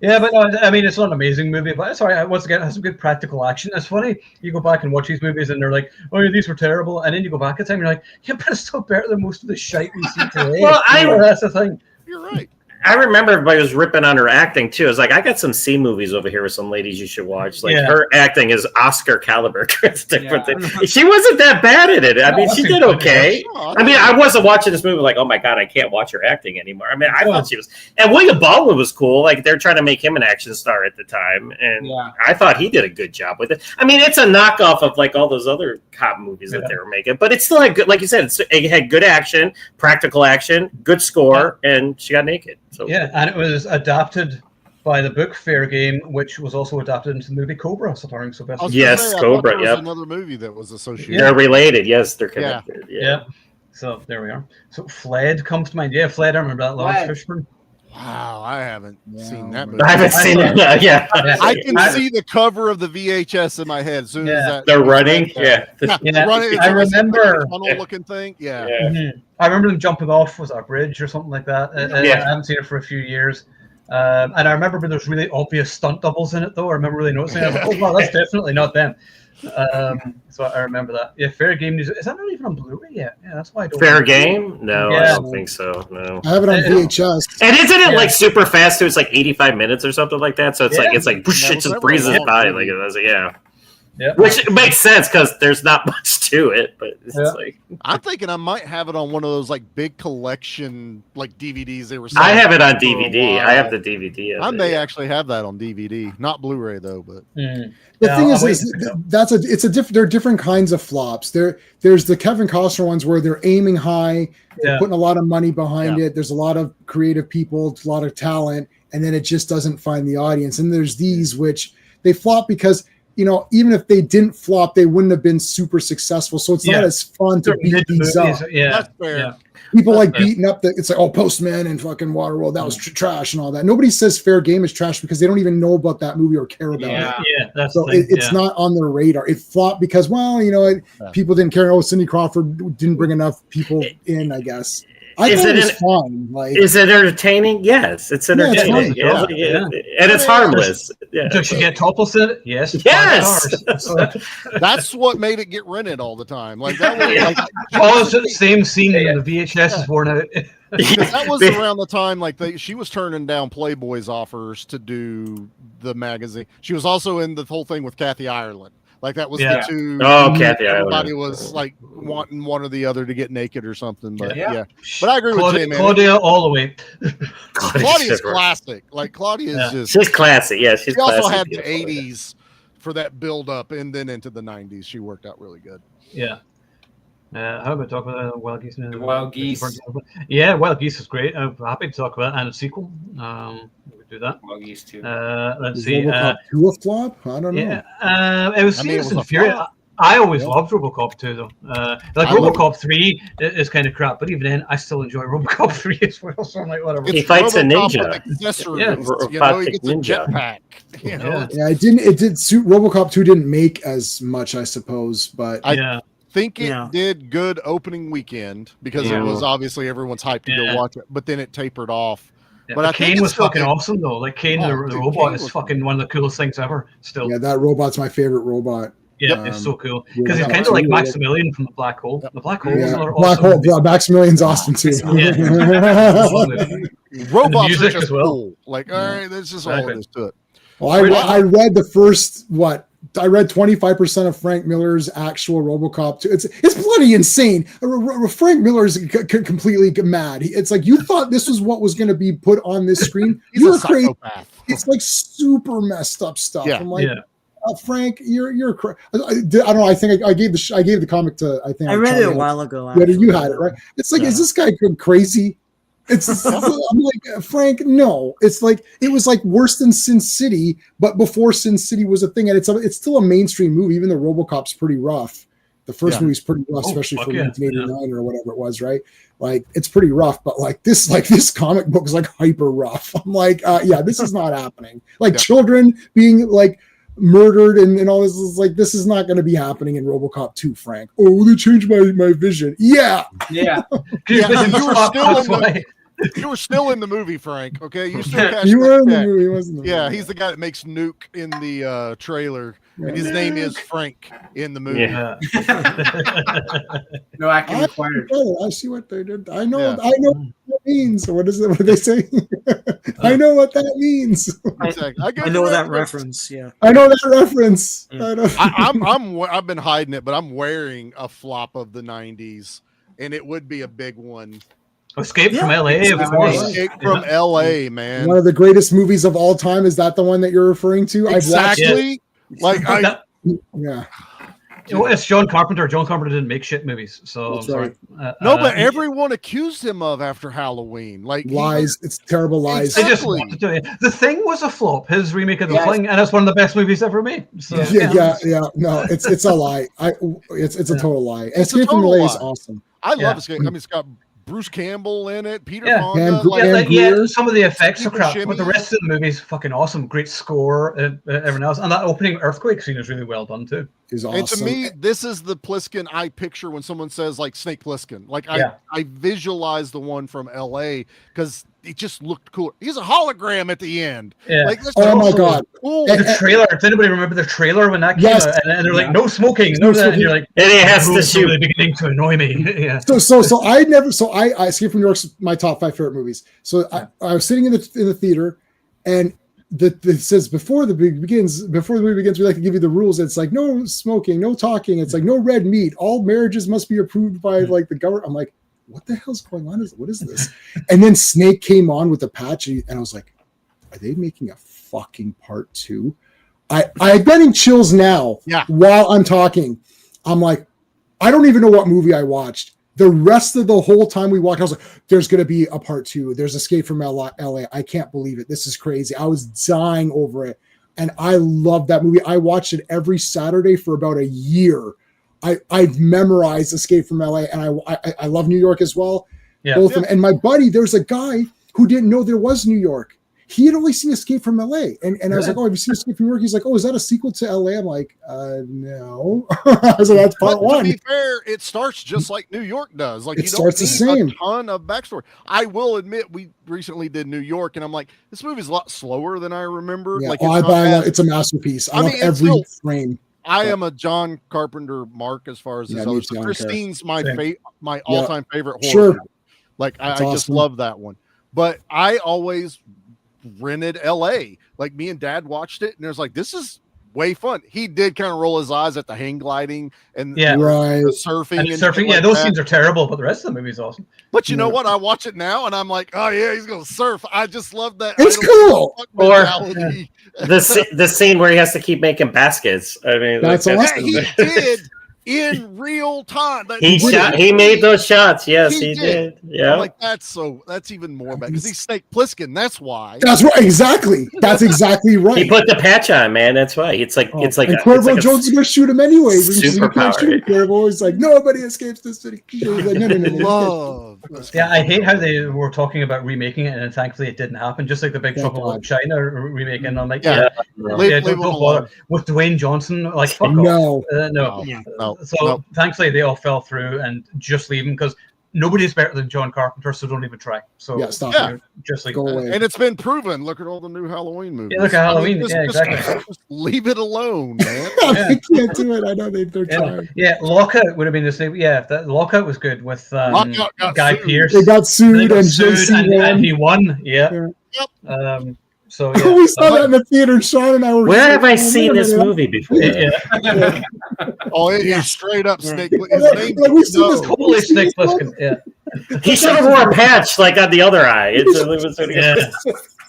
Yeah, but no, I mean, it's not an amazing movie, but it's all right. Once again, it has some good practical action. It's funny. You go back and watch these movies, and they're like, "Oh, yeah, these were terrible," and then you go back in time, and you're like, "Yeah, but it's still better than most of the shite we see today." Well, that's the thing. You're right. I remember everybody was ripping on her acting too. It's like, I got some C movies over here with some ladies you should watch. Like her acting is Oscar caliber. It's different. She wasn't that bad at it. I mean, she did okay. I mean, I wasn't watching this movie like, oh my God, I can't watch her acting anymore. I mean, I thought she was, and William Baldwin was cool. Like they're trying to make him an action star at the time. And I thought he did a good job with it. I mean, it's a knockoff of like all those other cop movies that they were making, but it's still had good, like you said, it had good action, practical action, good score, and she got naked. So and it was adapted by the book Fair Game, which was also adapted into the movie Cobra, starring Sylvester. Yes, Cobra. Yeah, another movie that was associated. They're related. Yes, they're connected. Yeah. So there we are. So Fled comes to mind. Yeah, Fled. I remember that. Lawrence Fishburne. Wow, I haven't seen that movie. I haven't seen it. Yeah, I can see the cover of the VHS in my head. As soon as that, they're running. Running. I remember tunnel-looking thing. Yeah. Mm-hmm. I remember them jumping off. Was it a bridge or something like that? I haven't seen it for a few years. And I remember when there's really obvious stunt doubles in it, though. I remember really noticing. I was like, oh wow, that's definitely not them. So I remember that. Yeah, Fair Game. Is that not even on Blu-ray yet? Yeah, that's why I don't. Fair Game? No, I don't think so. No. I have it on VHS. And isn't it like super fast too? It's like 85 minutes or something like that. So it's like whoosh, it just breezes by. Like it was, which makes sense because there's not much to it, but it's like I'm thinking I might have it on one of those like big collection like DVDs they were selling. I have it on DVD. I have the DVD. I may actually have that on DVD, not Blu-ray though. But the thing is there are different kinds of flops. There's the Kevin Costner ones where they're aiming high, they're putting a lot of money behind it. There's a lot of creative people, a lot of talent, and then it just doesn't find the audience. And there's these which they flop because, you know, even if they didn't flop, they wouldn't have been super successful. So it's not as fun to beat these up. That's fair. People like beating up it's like, oh, Postman and fucking Waterworld, that was trash and all that. Nobody says Fair Game is trash because they don't even know about that movie or care about it. That's so it's not on their radar. It flopped because, well, you know, people didn't care. Oh, Cindy Crawford didn't bring enough people in, I guess. I thought it was fun. Like, is it entertaining? Yes, it's entertaining. And it's harmless. Does she get topless in it? Yes. That's what made it get rented all the time. Like that was the same scene in the VHS is worn out. That was around the time like she was turning down Playboy's offers to do the magazine. She was also in the whole thing with Kathy Ireland. Like that was the two. Oh, Kathy Ireland. Everybody was like wanting one or the other to get naked or something. But but I agree with Jay, man. Claudia all the way. Claudia's classic. Like Claudia is just. She's classic. Yeah, she's. She also had the '80s for that build up, and then into the '90s, she worked out really good. Yeah. How about talk about Wild Geese? Wild Geese. Yeah, Wild Geese is great. I'm happy to talk about it, and a sequel. We could do that. Wild Geese too. Let's see. To a flop? I don't know. Yeah, it was Furious and Furious. I always loved RoboCop 2 though. Like RoboCop 3 is kind of crap, but even then, I still enjoy RoboCop 3 as well. So I'm like, whatever. He fights a ninja. He gets a jetpack. You know? Yeah, it did suit RoboCop 2 didn't make as much, I suppose, but I think it did good opening weekend because it was obviously everyone's hyped to go watch it, but then it tapered off. Yeah, but Kane was fucking awesome though. Like Kane, the robot is fucking one of the coolest things ever. Still, yeah, that robot's my favorite robot. Yeah, it's so cool because he's kind of like Maximilian from the Black Hole. The Black Hole is another Black awesome Hole. Maximilian's awesome too. Robots are just cool. Like, all right, that's just all there is to it. Well, I read the first I read 25% of Frank Miller's actual RoboCop 2. It's bloody insane. Frank Miller is completely mad. It's like, you thought this was what was going to be put on this screen. You're crazy. It's like super messed up stuff. I'm like, Frank, you're crazy. I don't know. I think I gave the comic to. I think I read it a while ago. Yeah, you had it right. It's like, is this guy crazy? I'm like, Frank, no. It's like it was like worse than Sin City, but before Sin City was a thing, and it's still a mainstream movie. Even though RoboCop's pretty rough. The first movie's pretty rough, especially for 1989 or whatever it was, right? Like it's pretty rough, but this comic book is like hyper rough. I'm like, this is not happening. Like children being like murdered and all this is like, this is not going to be happening in RoboCop 2, Frank. Oh, they changed my vision. Yeah. You were still You were still in the movie, Frank. Okay, you still cashed You were in the check. movie, wasn't it? Yeah, he's the guy that makes Nuke in the trailer, and his name is Frank in the movie. Yeah. No acting required. I see what they did. I know what that means. What is it? What are they saying? I know what that means. Exactly. I know that reference. Yeah, I know that reference. I've been hiding it, but I'm wearing a flop of the '90s, and it would be a big one. Escape from LA, of course. Escape from LA, man. One of the greatest movies of all time. Is that the one that you're referring to? Exactly. Yeah. It's John Carpenter. John Carpenter didn't make shit movies, so That's I'm sorry. right. But everyone accused him of after Halloween. Like lies. It's terrible lies. They just wanted to do it. The Thing was a flop. His remake of The Thing, and it's one of the best movies ever made. So, yeah. No, it's a lie. It's a total lie. Escape from LA is awesome. I love Escape. I mean, it's got Bruce Campbell in it, Peter Fonda. Some of the effects are crap, but the rest of the movie is fucking awesome. Great score, everything else, and that opening earthquake scene is really well done too. Is awesome. And to me, this is the Plissken I picture when someone says like Snake Plissken. Like I visualize the one from LA because it just looked cool. He's a hologram at the end. Yeah. Like, oh my god! Cool. The trailer. Does anybody remember the trailer when that came out? And they're like, "No smoking, no that," and you're like, "And he has to shoot." Really beginning to annoy me. Yeah. So I Escape from New York's my top 5 favorite movies. So I was sitting in the theater, and it says before the movie begins, we like to give you the rules. It's like no smoking, no talking. It's like no red meat. All marriages must be approved by like the government. I'm like, what the hell's going on? What is this? And then Snake came on with the patch, and I was like, are they making a fucking part 2? I'm getting chills now. Yeah. While I'm talking, I'm like, I don't even know what movie I watched. The rest of the whole time we walked, I was like, there's going to be a part 2. There's Escape from LA. I can't believe it. This is crazy. I was dying over it. And I love that movie. I watched it every Saturday for about a year. I've memorized Escape from LA, and I love New York as well. Yeah. Both of them. And my buddy, there's a guy who didn't know there was New York. He had only seen Escape from LA. And I was like, oh, have you seen Escape from New York? He's like, oh, is that a sequel to LA? I'm like, no. So that's part 1. To be fair, it starts just like New York does. Like it starts the same. A ton of backstory. I will admit, we recently did New York, and I'm like, this movie's a lot slower than I remember. Yeah. Like, it's a masterpiece. I love every frame. I am a John Carpenter mark as far as this other stuff. Christine's my all-time favorite horror. Like I just love that one. But I always rented LA. Like me and Dad watched it, and there's like, this is way fun. He did kind of roll his eyes at the hang gliding and the surfing. And surfing, like those scenes are terrible, but the rest of the movie is awesome. But you know what? I watch it now, and I'm like, oh yeah, he's gonna surf. I just love that. It's cool. Or the scene where he has to keep making baskets. I mean, that's awesome. He did in real time. He made those shots. Yes, he did. Yeah, like that's even more bad because he's Snake Plissken. That's why. That's right. Exactly. That's exactly right. He put the patch on, man. That's why. It's like and Cuervo Jones is going to shoot him anyway. Superpower. Cuervo is like, nobody escapes this city. Like, no. Yeah, I hate how they were talking about remaking it, and thankfully it didn't happen. Just like the Big Trouble in China remake, and I'm like, don't bother with Dwayne Johnson. Like, fuck off. No. So thankfully they all fell through, and just leave him because nobody's better than John Carpenter, so don't even try. So just leave. And it's been proven. Look at all the new Halloween movies. Yeah, look at Halloween. Exactly. Just leave it alone, man. I can't do it. I know they're trying. Yeah, Lockout would have been the same. Yeah, that Lockout was good with Guy Pearce. They got sued, and he won. Yeah. Yep. So we saw that in the theater. Sean and I were. Where have I seen this movie before? Oh, it is straight up Snake. Totally Snake Plissken. Yeah. He should have wore a patch like on the other eye.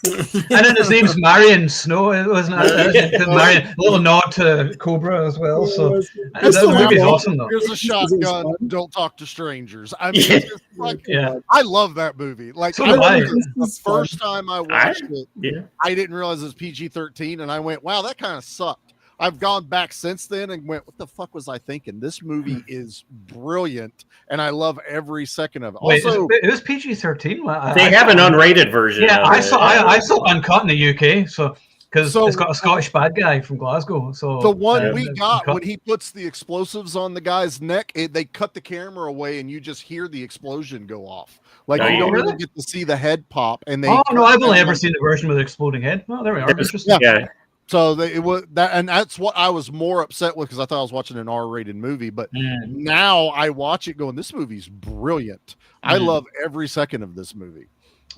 And then his name's Marion Snow. It wasn't Marion. A little nod to Cobra as well. So that movie's awesome, though. Here's a shotgun. Don't talk to strangers. I mean, it's just like, I love that movie. Like, the first time I watched it, I didn't realize it was PG-13, and I went, "Wow, that kind of sucked." I've gone back since then and went, what the fuck was I thinking? This movie is brilliant, and I love every second of it. Wait, also, it was PG-13. They have an unrated version. Yeah, I saw uncut in the UK. So because it's got a Scottish bad guy from Glasgow. So the one we got when he puts the explosives on the guy's neck, they cut the camera away, and you just hear the explosion go off. Like you don't really get to see the head pop. And no, I've only ever seen the version with the exploding head. Oh, there we are. Interesting. Yeah. So it was that, and that's what I was more upset with because I thought I was watching an R-rated movie. But now I watch it going, this movie's brilliant. I love every second of this movie.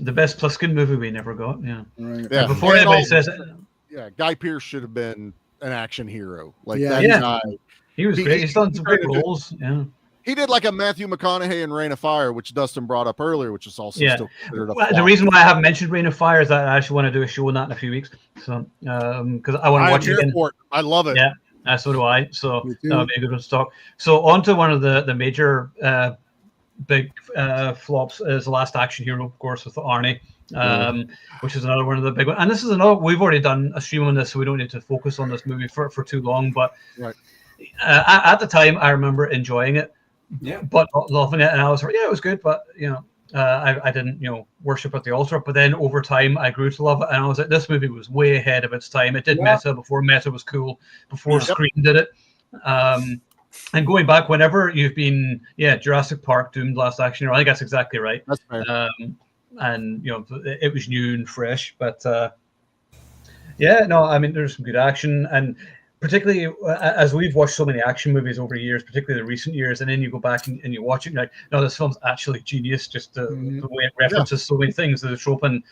The best Pliskin movie we never got. Yeah. Right. Yeah. Before anybody says it. Yeah, Guy Pearce should have been an action hero. Like that guy. He was great. He's done some great roles. Yeah. He did like a Matthew McConaughey in Reign of Fire, which Dustin brought up earlier, which is also still considered a flop. The reason why I haven't mentioned Reign of Fire is that I actually want to do a show on that in a few weeks. So, because I want to watch it again. I love it. Yeah, so do I. So that'll be a good one to talk. So on to one of the major big flops is The Last Action Hero, of course, with Arnie, which is another one of the big ones. And this is another, we've already done a stream on this, so we don't need to focus on this movie for too long. But at the time, I remember enjoying it. Yeah, but loving it, and I was like, it was good, but I didn't worship at the altar. But then over time, I grew to love it, and I was like, this movie was way ahead of its time. It did meta before meta was cool, before Scream did it. And going back, whenever you've been, Jurassic Park, Doomed, Last Action Hero, I think that's exactly right. That's fair. And it was new and fresh, but I mean, there's some good action, and particularly as we've watched so many action movies over the years, particularly the recent years, and then you go back and you watch it, and you're like, no, this film's actually genius, just the way it references so many things to the trope. And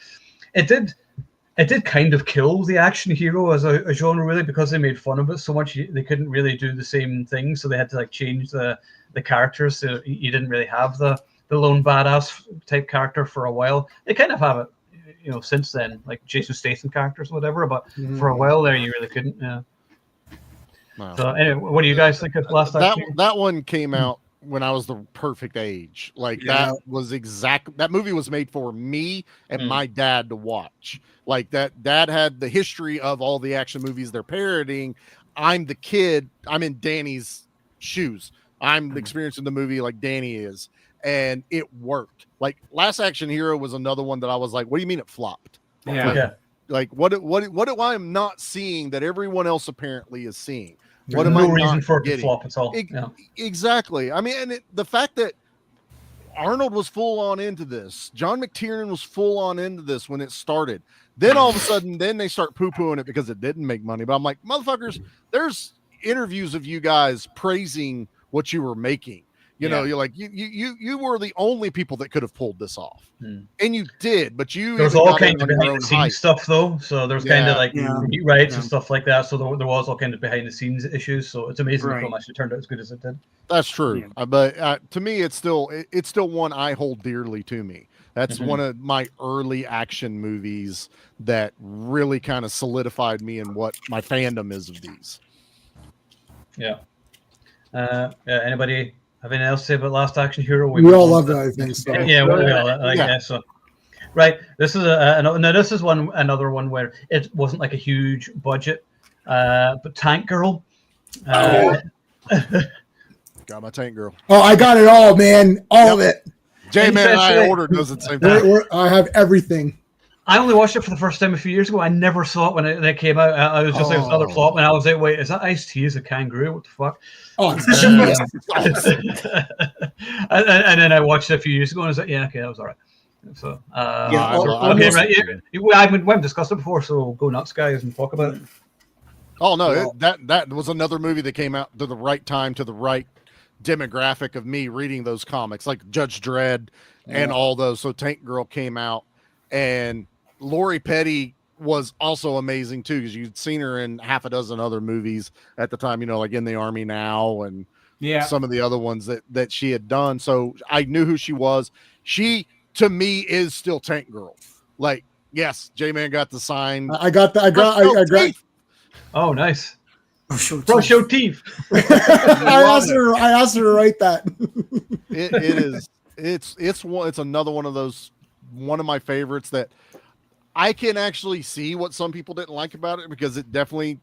it did kind of kill the action hero as a genre, really, because they made fun of it so much. They couldn't really do the same thing, so they had to like change the characters. So you didn't really have the lone badass type character for a while. They kind of have it, since then, like Jason Statham characters or whatever. But for a while there, you really couldn't. Yeah. Wow. So anyway, what do you guys think of Last Action? That one came out when I was the perfect age. Like that movie was made for me and my dad to watch. Like that dad had the history of all the action movies they're parodying. I'm the kid. I'm in Danny's shoes. I'm experiencing the movie like Danny is, and it worked. Like Last Action Hero was another one that I was like, what do you mean it flopped? Like what I am not seeing that everyone else apparently is seeing? What am I reason for it to flop at all? Exactly. I mean, and the fact that Arnold was full on into this, John McTiernan was full on into this when it started. Then all of a sudden, then they start poo-pooing it because it didn't make money. But I'm like, motherfuckers, there's interviews of you guys praising what you were making. You're like, you were the only people that could have pulled this off, and you did. But there's all kinds of behind the scenes stuff, though. So there's kind of like rewrites and stuff like that. So there was all kind of behind the scenes issues. So it's amazing the film actually turned out as good as it did. That's true. But to me, it's still one I hold dearly to me. That's one of my early action movies that really kind of solidified me in what my fandom is of these. Yeah. Anybody have anything else to say about Last Action Hero? We all love it, I think. So. Yeah, we all guess so. Right. This is another one where it wasn't like a huge budget, but Tank Girl. Got my Tank Girl. Oh, I got it all, man. All of it. J-Man and I ordered those at the same time. I have everything. I only watched it for the first time a few years ago. I never saw it when it came out. I was just like, it was another flop, and I was like, wait, is that Ice-T as a kangaroo? What the fuck? Oh, and then I watched it a few years ago, and I was like, yeah, okay, that was all right. So, okay, right. Yeah, we haven't discussed it before, so go nuts, guys, and talk about it. Oh, no, that was another movie that came out to the right time, to the right demographic of me reading those comics, like Judge Dredd and all those. So Tank Girl came out, and Lori Petty was also amazing too, because you'd seen her in half a dozen other movies at the time, like In the Army Now and some of the other ones that she had done. So I knew who she was. She, to me, is still Tank Girl. Like, yes, J-Man got the sign. I got. Oh, nice. Show teeth. I asked her to write that. It's another one of those, one of my favorites that I can actually see what some people didn't like about it, because it definitely,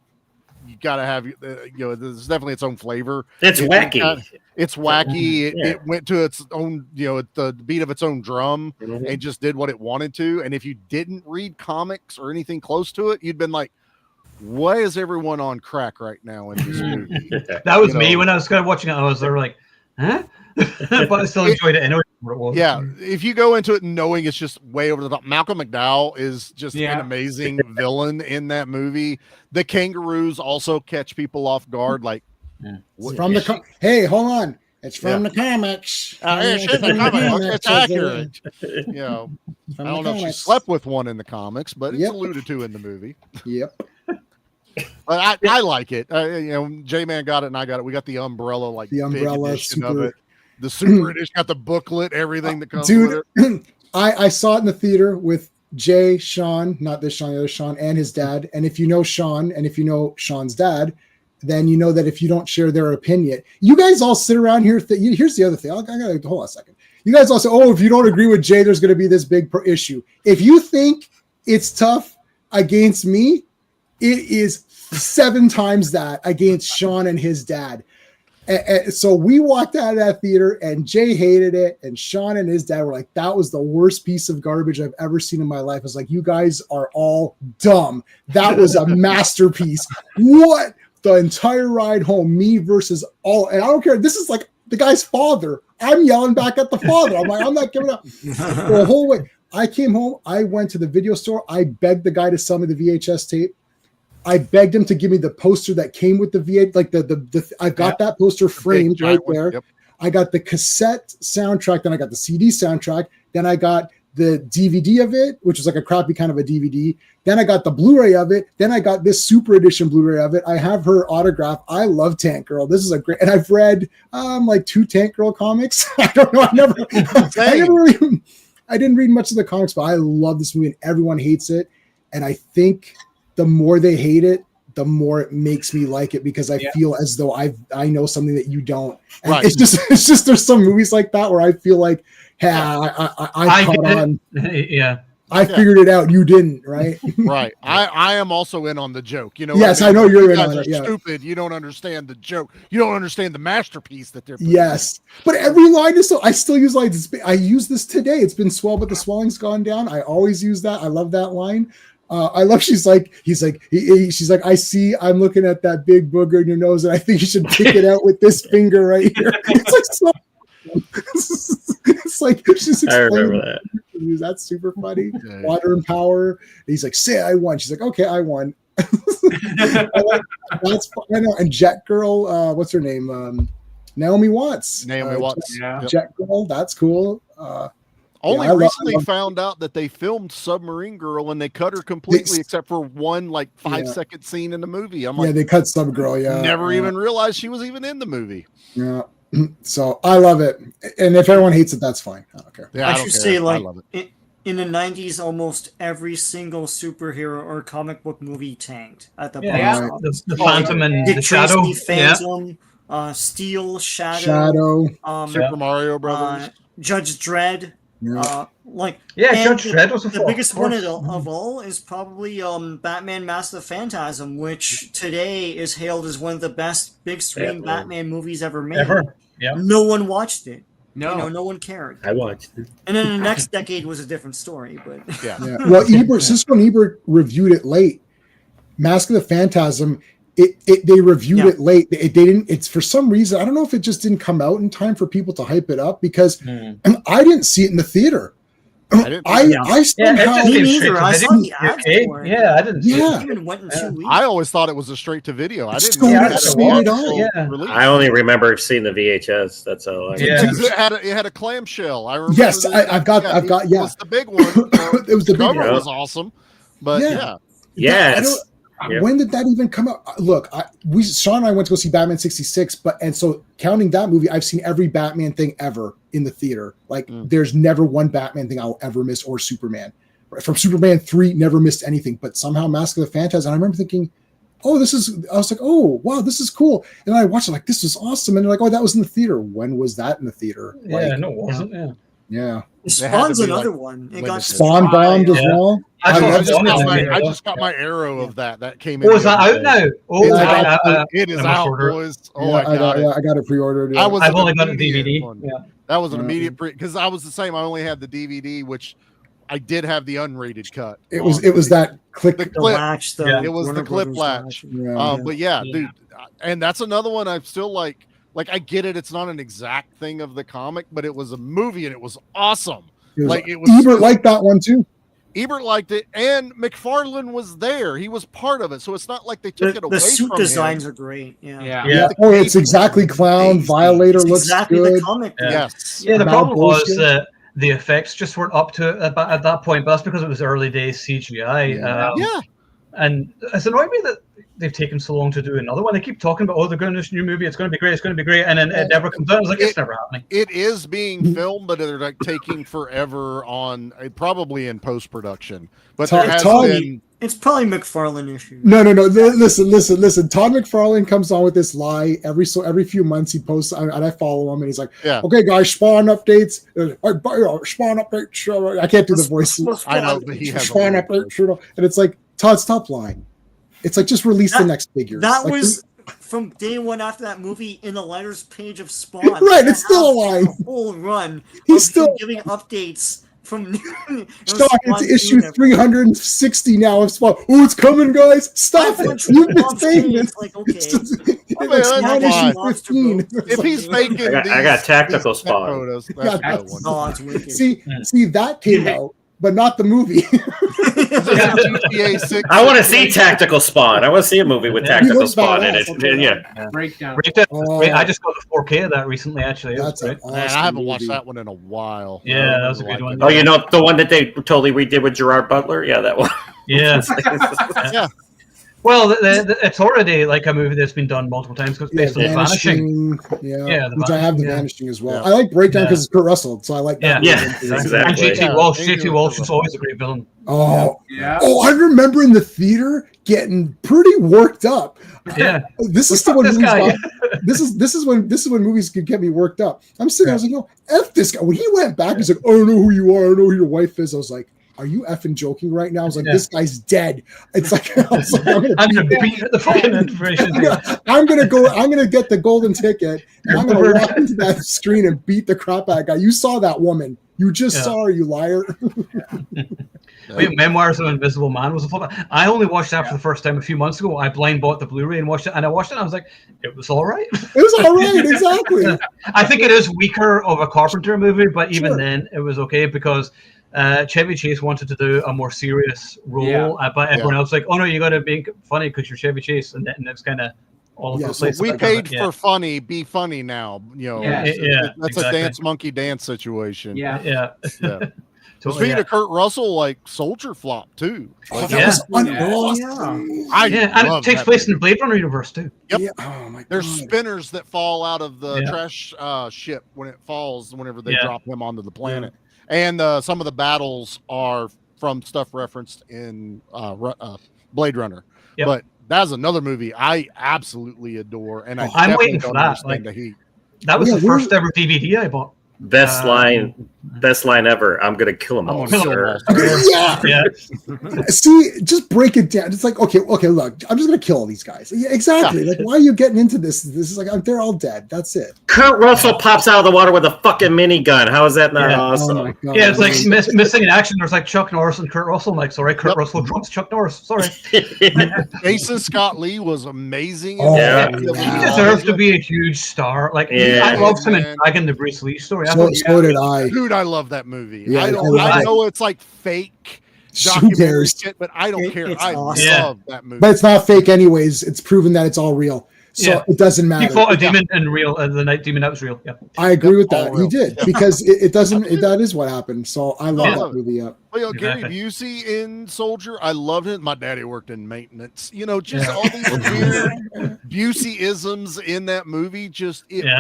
you gotta have, there's definitely its own flavor. It's wacky. It's wacky. It went to its own, the beat of its own drum, and just did what it wanted to. And if you didn't read comics or anything close to it, you'd been like, why is everyone on crack right now in this movie? That was me when I was kind of watching it. I was there like, huh? But I still enjoyed it anyway. Yeah, if you go into it knowing it's just way over the top, Malcolm McDowell is just an amazing villain in that movie. The kangaroos also catch people off guard. Like, from the hey, hold on, it's from the comics. It's in the comics. It's accurate. You know, I don't know if she slept with one in the comics, but it's alluded to in the movie. Yep. But I like it. You know, J-Man got it and I got it. We got the umbrella, like the umbrella super of it. The super edition, got the booklet, everything that comes with it. I saw it in the theater with Jay, Sean, not this Sean, the other Sean, and his dad. And if you know Sean, and if you know Sean's dad, then you know that if you don't share their opinion, you guys all sit around here. Here's the other thing. I gotta hold on a second. You guys all say, "Oh, if you don't agree with Jay, there's going to be this big issue." If you think it's tough against me, it is 7 times that against Sean and his dad. And so we walked out of that theater and Jay hated it. And Sean and his dad were like, that was the worst piece of garbage I've ever seen in my life. I was like, you guys are all dumb. That was a masterpiece. What? The entire ride home, me versus all. And I don't care. This is like the guy's father. I'm yelling back at the father. I'm like, I'm not giving up. The whole way. I came home. I went to the video store. I begged the guy to sell me the VHS tape. I begged him to give me the poster that came with the V8, like the I got that poster framed right there. Yep. I got the cassette soundtrack, then I got the CD soundtrack, then I got the DVD of it, which was like a crappy kind of a DVD. Then I got the Blu-ray of it. Then I got this super edition Blu-ray of it. I have her autograph. I love Tank Girl. This is a great, and I've read like 2 Tank Girl comics. I don't know. I didn't read much of the comics, but I love this movie and everyone hates it. And I think the more they hate it, the more it makes me like it because I feel as though I know something that you don't. And it's just there's some movies like that where I feel like, hey, I caught on. I figured it out. You didn't, right? Right. I am also in on the joke. You know. Yes, I know you're in on it. Stupid. You don't understand the joke. You don't understand the masterpiece that they're. Yes, but every line is so. I still use lines. I use this today. It's been swell, but the swelling's gone down. I always use that. I love that line. I love. She's like. I see. I'm looking at that big booger in your nose, and I think you should pick it out with this finger right here. It's like so. It's like she's explaining. I remember that. That's super funny. Water and power. And he's like, "Say I won." She's like, "Okay, I won." That's fun. I know. And Jet Girl. What's her name? Naomi Watts. Jet Girl. That's cool. Only recently found out that they filmed Submarine Girl and they cut her completely except for one like 5-second scene in the movie. I'm like, they cut Sub Girl. Never even realized she was even in the movie. Yeah. So I love it. And if everyone hates it, that's fine. I don't care. Yeah, I should say, like, in the 90s, almost every single superhero or comic book movie tanked at the box office. The Phantom and the Shadow. Phantom, Steel, Shadow. Super Mario Brothers. Judge Dredd. Judge Dredd was the biggest one of all is probably Batman Mask of the Phantasm, which today is hailed as one of the best big screen Batman movies ever made. No one watched it. No one cared. I watched it. And then the next decade was a different story, but Well, Siskel and Ebert reviewed it late. Mask of the Phantasm. They reviewed it late. They didn't. It's for some reason. I don't know if it just didn't come out in time for people to hype it up because I didn't see it in the theater. I somehow me neither. I saw the ads for it. I didn't. It even went in 2 weeks. I always thought it was a straight to video. I didn't. I only remember seeing the VHS. That's all. It had a clamshell. I remember. Yes, I've got. It was the big one. It was the big one. It was awesome. But when did that even come out? Look, Sean and I went to go see Batman 66, and so counting that movie, I've seen every Batman thing ever in the theater. Like, there's never one Batman thing I'll ever miss, or Superman. From Superman 3, never missed anything. But somehow Mask of the Phantasm, and I remember thinking, I was like, oh, wow, this is cool. And I watched it like, this was awesome. And they're like, oh, that was in the theater. When was that in the theater? No, it wasn't. Yeah. Spawn's another one. It got Spawn bombed as well. I just got my arrow of that. That came in. Oh, is that out now? Oh, it is out, boys. Oh, I got it pre-ordered. I've only got a DVD. That was an immediate because I was the same. I only had the DVD, which I did have the unrated cut. It was that clip. The clip. Latch, It was the clip latch. But dude, and that's another one I'm still like I get it. It's not an exact thing of the comic, but it was a movie and it was awesome. It was Ebert liked that one too. Ebert liked it, and McFarlane was there. He was part of it, so it's not like they took it away. The suit from designs him. are great. Yeah. Oh, it's exactly clown. Violator looks exactly good. the comic. Yes. Yeah, the problem was bullshit. that the effects just weren't up to it at that point, but that's because it was early days CGI. And it's annoyed me that they've taken so long to do another one. They keep talking about, they're going to do this new movie. It's going to be great. It's going to be great. And then it never comes out. I was like, it's never happening. It is being filmed, but they're like taking forever on, probably in post-production. But there has been... It's probably McFarlane issue. No. Listen. Todd McFarlane comes on with this lie every few months. He posts, and I follow him, and he's like, "Okay, guys, Spawn updates. Spawn update. I can't do the voice. I know, but he has Spawn update. And it's like, Todd, stop lying. It's like, just release the next figure. That was from day one after that movie in the letters page of Spawn. Right, it's still a lie. The whole run. He's still giving updates. From Sean, it's issue 360 now of Spawn. Oh, it's coming, guys! Stop it! You've been saying this. Like, okay. If he's making, I got tactical Spawn photos. That's see, that came out, but not the movie. I want to see tactical Spawn. I want to see a movie with tactical Spawn in it. Breakdown. I just got the 4K of that recently, actually. That's great. awesome I haven't watched that one in a while. Yeah, that was a good one. Oh, you know the one that they totally redid with Gerard Butler? Yeah, that one. Yeah. Yeah. Well, it's already like a movie that's been done multiple times because it's based on The Vanishing. Which I have The Vanishing as well. I like Breakdown because it's Kurt Russell, so I like that. Yeah, exactly. And JT Walsh. JT Walsh is always a great villain. Oh, I remember in the theater getting pretty worked up. Yeah, this is when movies could get me worked up. I'm sitting there, I was like, F this guy. When he went back, he's like, I don't know who you are. I don't know who your wife is. I was like, are you effing joking right now? I was like, this guy's dead. It's like, I'm gonna beat the fucking information. I'm gonna get the golden ticket and I'm gonna walk into that screen and beat the crap out of that guy. You saw that woman. You just saw her, you liar. Wait, Memoirs of an Invisible Man was a flop. I only watched that for the first time a few months ago. I blind bought the Blu-ray and watched it, and I watched it and I was like, it was all right. It was all right, exactly. I think it is weaker of a Carpenter movie, but even then it was okay because Chevy Chase wanted to do a more serious role, but everyone else was like, oh no, you got to be funny because you're Chevy Chase, and it's kind of all over the place. So we paid for funny, be funny now. That's a dance monkey dance situation. Yeah. Totally, speaking of Kurt Russell, like Soldier Flop too. That was awesome. And it takes place in the Blade Runner universe too. Yep. Yeah. Oh my God. There's spinners that fall out of the trash ship when it falls. Whenever they drop him onto the planet, and some of the battles are from stuff referenced in Blade Runner. Yep. But that's another movie I absolutely adore, and I'm waiting for that. That was the first ever DVD I bought. Best line ever. I'm gonna kill them all. Yeah. See, just break it down. It's like, okay, look, I'm just gonna kill all these guys. Yeah, exactly. Like, why are you getting into this? This is like, they're all dead. That's it. Kurt Russell pops out of the water with a fucking minigun. How is that not awesome? Oh it's like missing in action. There's like Chuck Norris and Kurt Russell. I'm like, sorry, Kurt Russell drops Chuck Norris. Sorry. Jason Scott Lee was amazing. He deserves to be a huge star. Like, I loved him in Dragon, the Bruce Lee story. So did I. Dude, I love that movie. Yeah, I know it's like fake documentary shit, but I don't care. I love that movie. But it's not fake anyways. It's proven that it's all real. So it doesn't matter. He fought a demon in real, the night demon, that was real. Yeah. I agree with that. He did, because it doesn't, that is what happened. So I love that movie. Well, Gary Busey in Soldier, I loved it. My daddy worked in maintenance. Just all these weird Busey-isms in that movie,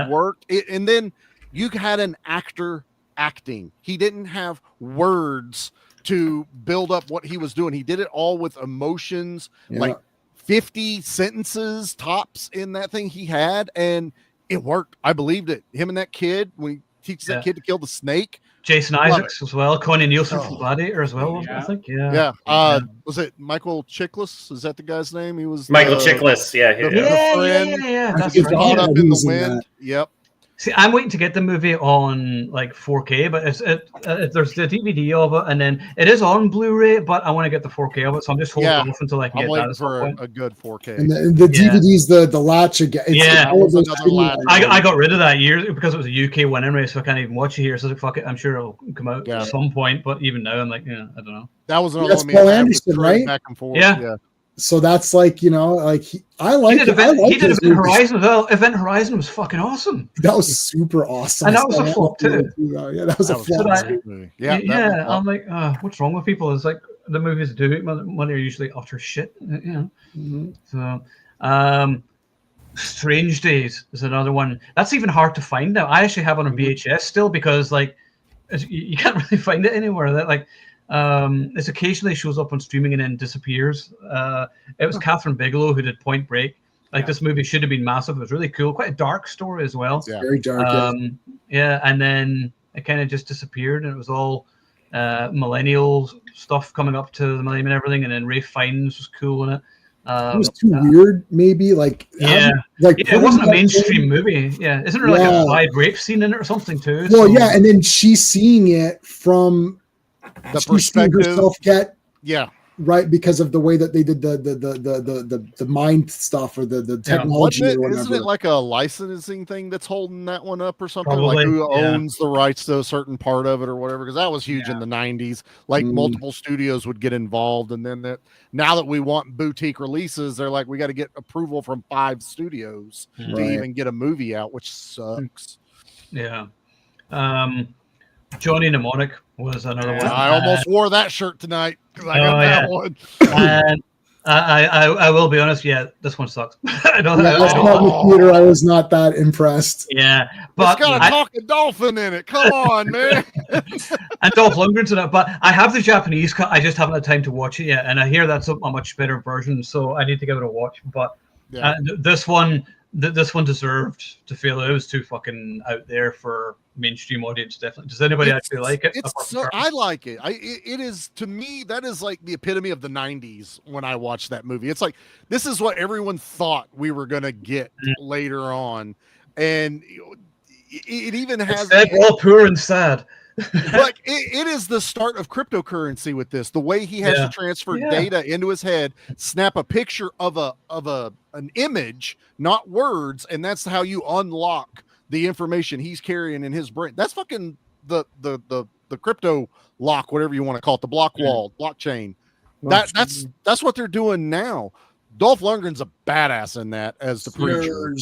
worked. And then you had an actor acting. He didn't have words to build up what he was doing. He did it all with emotions, like 50 sentences tops in that thing he had, and it worked. I believed it. Him and that kid, when he teaches that kid to kill the snake. Jason Isaacs as well. Connie Nielsen from Gladiator as well, I think. Yeah. Was it Michael Chiklis? Is that the guy's name? He was Michael Chiklis. Yeah. He was caught up in the wind. Yep. See, I'm waiting to get the movie on like 4K, but there's the DVD of it, and then it is on Blu-ray, but I want to get the 4K of it, so I'm just holding off until I can get that. For a good 4K. And the DVD's the latch again. I got rid of that years because it was a UK one anyway, so I can't even watch it here. So fuck it, I'm sure it'll come out at some point, but even now I'm like, I don't know. That was another that's Paul Anderson, right? Back and forth. Yeah. So that's like, I like he did Event Horizon as well. Event Horizon was fucking awesson. That was super awesome. And that was a flop too. Yeah, that was a flop. I'm like, what's wrong with people? It's like the movies do it when they're usually utter shit. So, Strange Days is another one. That's even hard to find now. I actually have it on VHS still because like you can't really find it anywhere. That like. It occasionally shows up on streaming and then disappears. It was Catherine Bigelow who did Point Break. Like this movie should have been massive. It was really cool, quite a dark story as well. Yeah. Very dark. And then it kind of just disappeared, and it was all millennial stuff coming up to the millennium and everything. And then Ralph Fiennes was cool in it. It was too weird, maybe. It wasn't a mainstream movie. Yeah, isn't there like a wide rape scene in it or something too? Well, yeah, and then she's seeing it from the perspective herself right, because of the way that they did the mind stuff or the technology. Isn't it like a licensing thing that's holding that one up or something? Probably, like who owns the rights to a certain part of it or whatever? Because that was huge in the 90s. Like multiple studios would get involved, and then now that we want boutique releases, they're like, we got to get approval from 5 studios to even get a movie out, which sucks. Yeah. Johnny Mnemonic was another one. I almost wore that shirt tonight because I got that one. And I will be honest. Yeah, this one sucks. I was not that impressed. Yeah, but it's got a talking dolphin in it. Come on, man. And Dolph Lundgren's in it. But I have the Japanese cut. I just haven't had time to watch it yet, and I hear that's a much better version. So I need to give it a watch. But this one deserved to feel it was too fucking out there for mainstream audience. Definitely. Does anybody actually like it? I like it. It is, to me, that is like the epitome of the 90s when I watched that movie. It's like this is what everyone thought we were gonna get later on, and it even has all poor and sad. Like it is the start of cryptocurrency with this. The way he has to transfer data into his head, snap a picture of an image, not words, and that's how you unlock the information he's carrying in his brain. That's fucking the crypto lock, whatever you want to call it, the blockchain. That's what they're doing now. Dolph Lundgren's a badass in that as the preacher.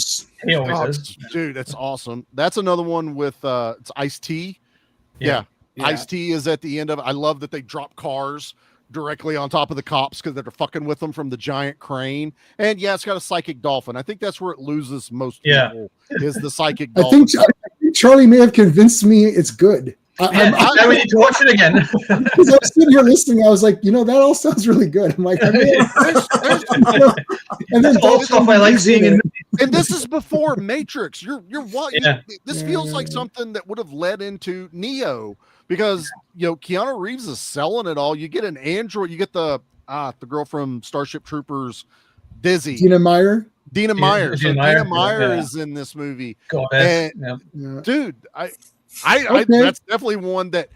He always is. Dude, that's awesome. That's another one with it's Ice-T. Yeah. Ice-T is at the end of it. I love that they drop cars directly on top of the cops because they're fucking with them from the giant crane. And it's got a psychic dolphin. I think that's where it loses most people is the psychic dolphin. I think Charlie may have convinced me it's good. Now we need to watch it again. Because I was sitting here listening, I was like, that all sounds really good. I'm like, and then all stuff I like seeing. And this is before Matrix. This feels like something that would have led into Neo because Keanu Reeves is selling it all. You get an android. You get the girl from Starship Troopers, Dizzy. Dina Meyer. Dina Meyer is in this movie. Dude, that's definitely one that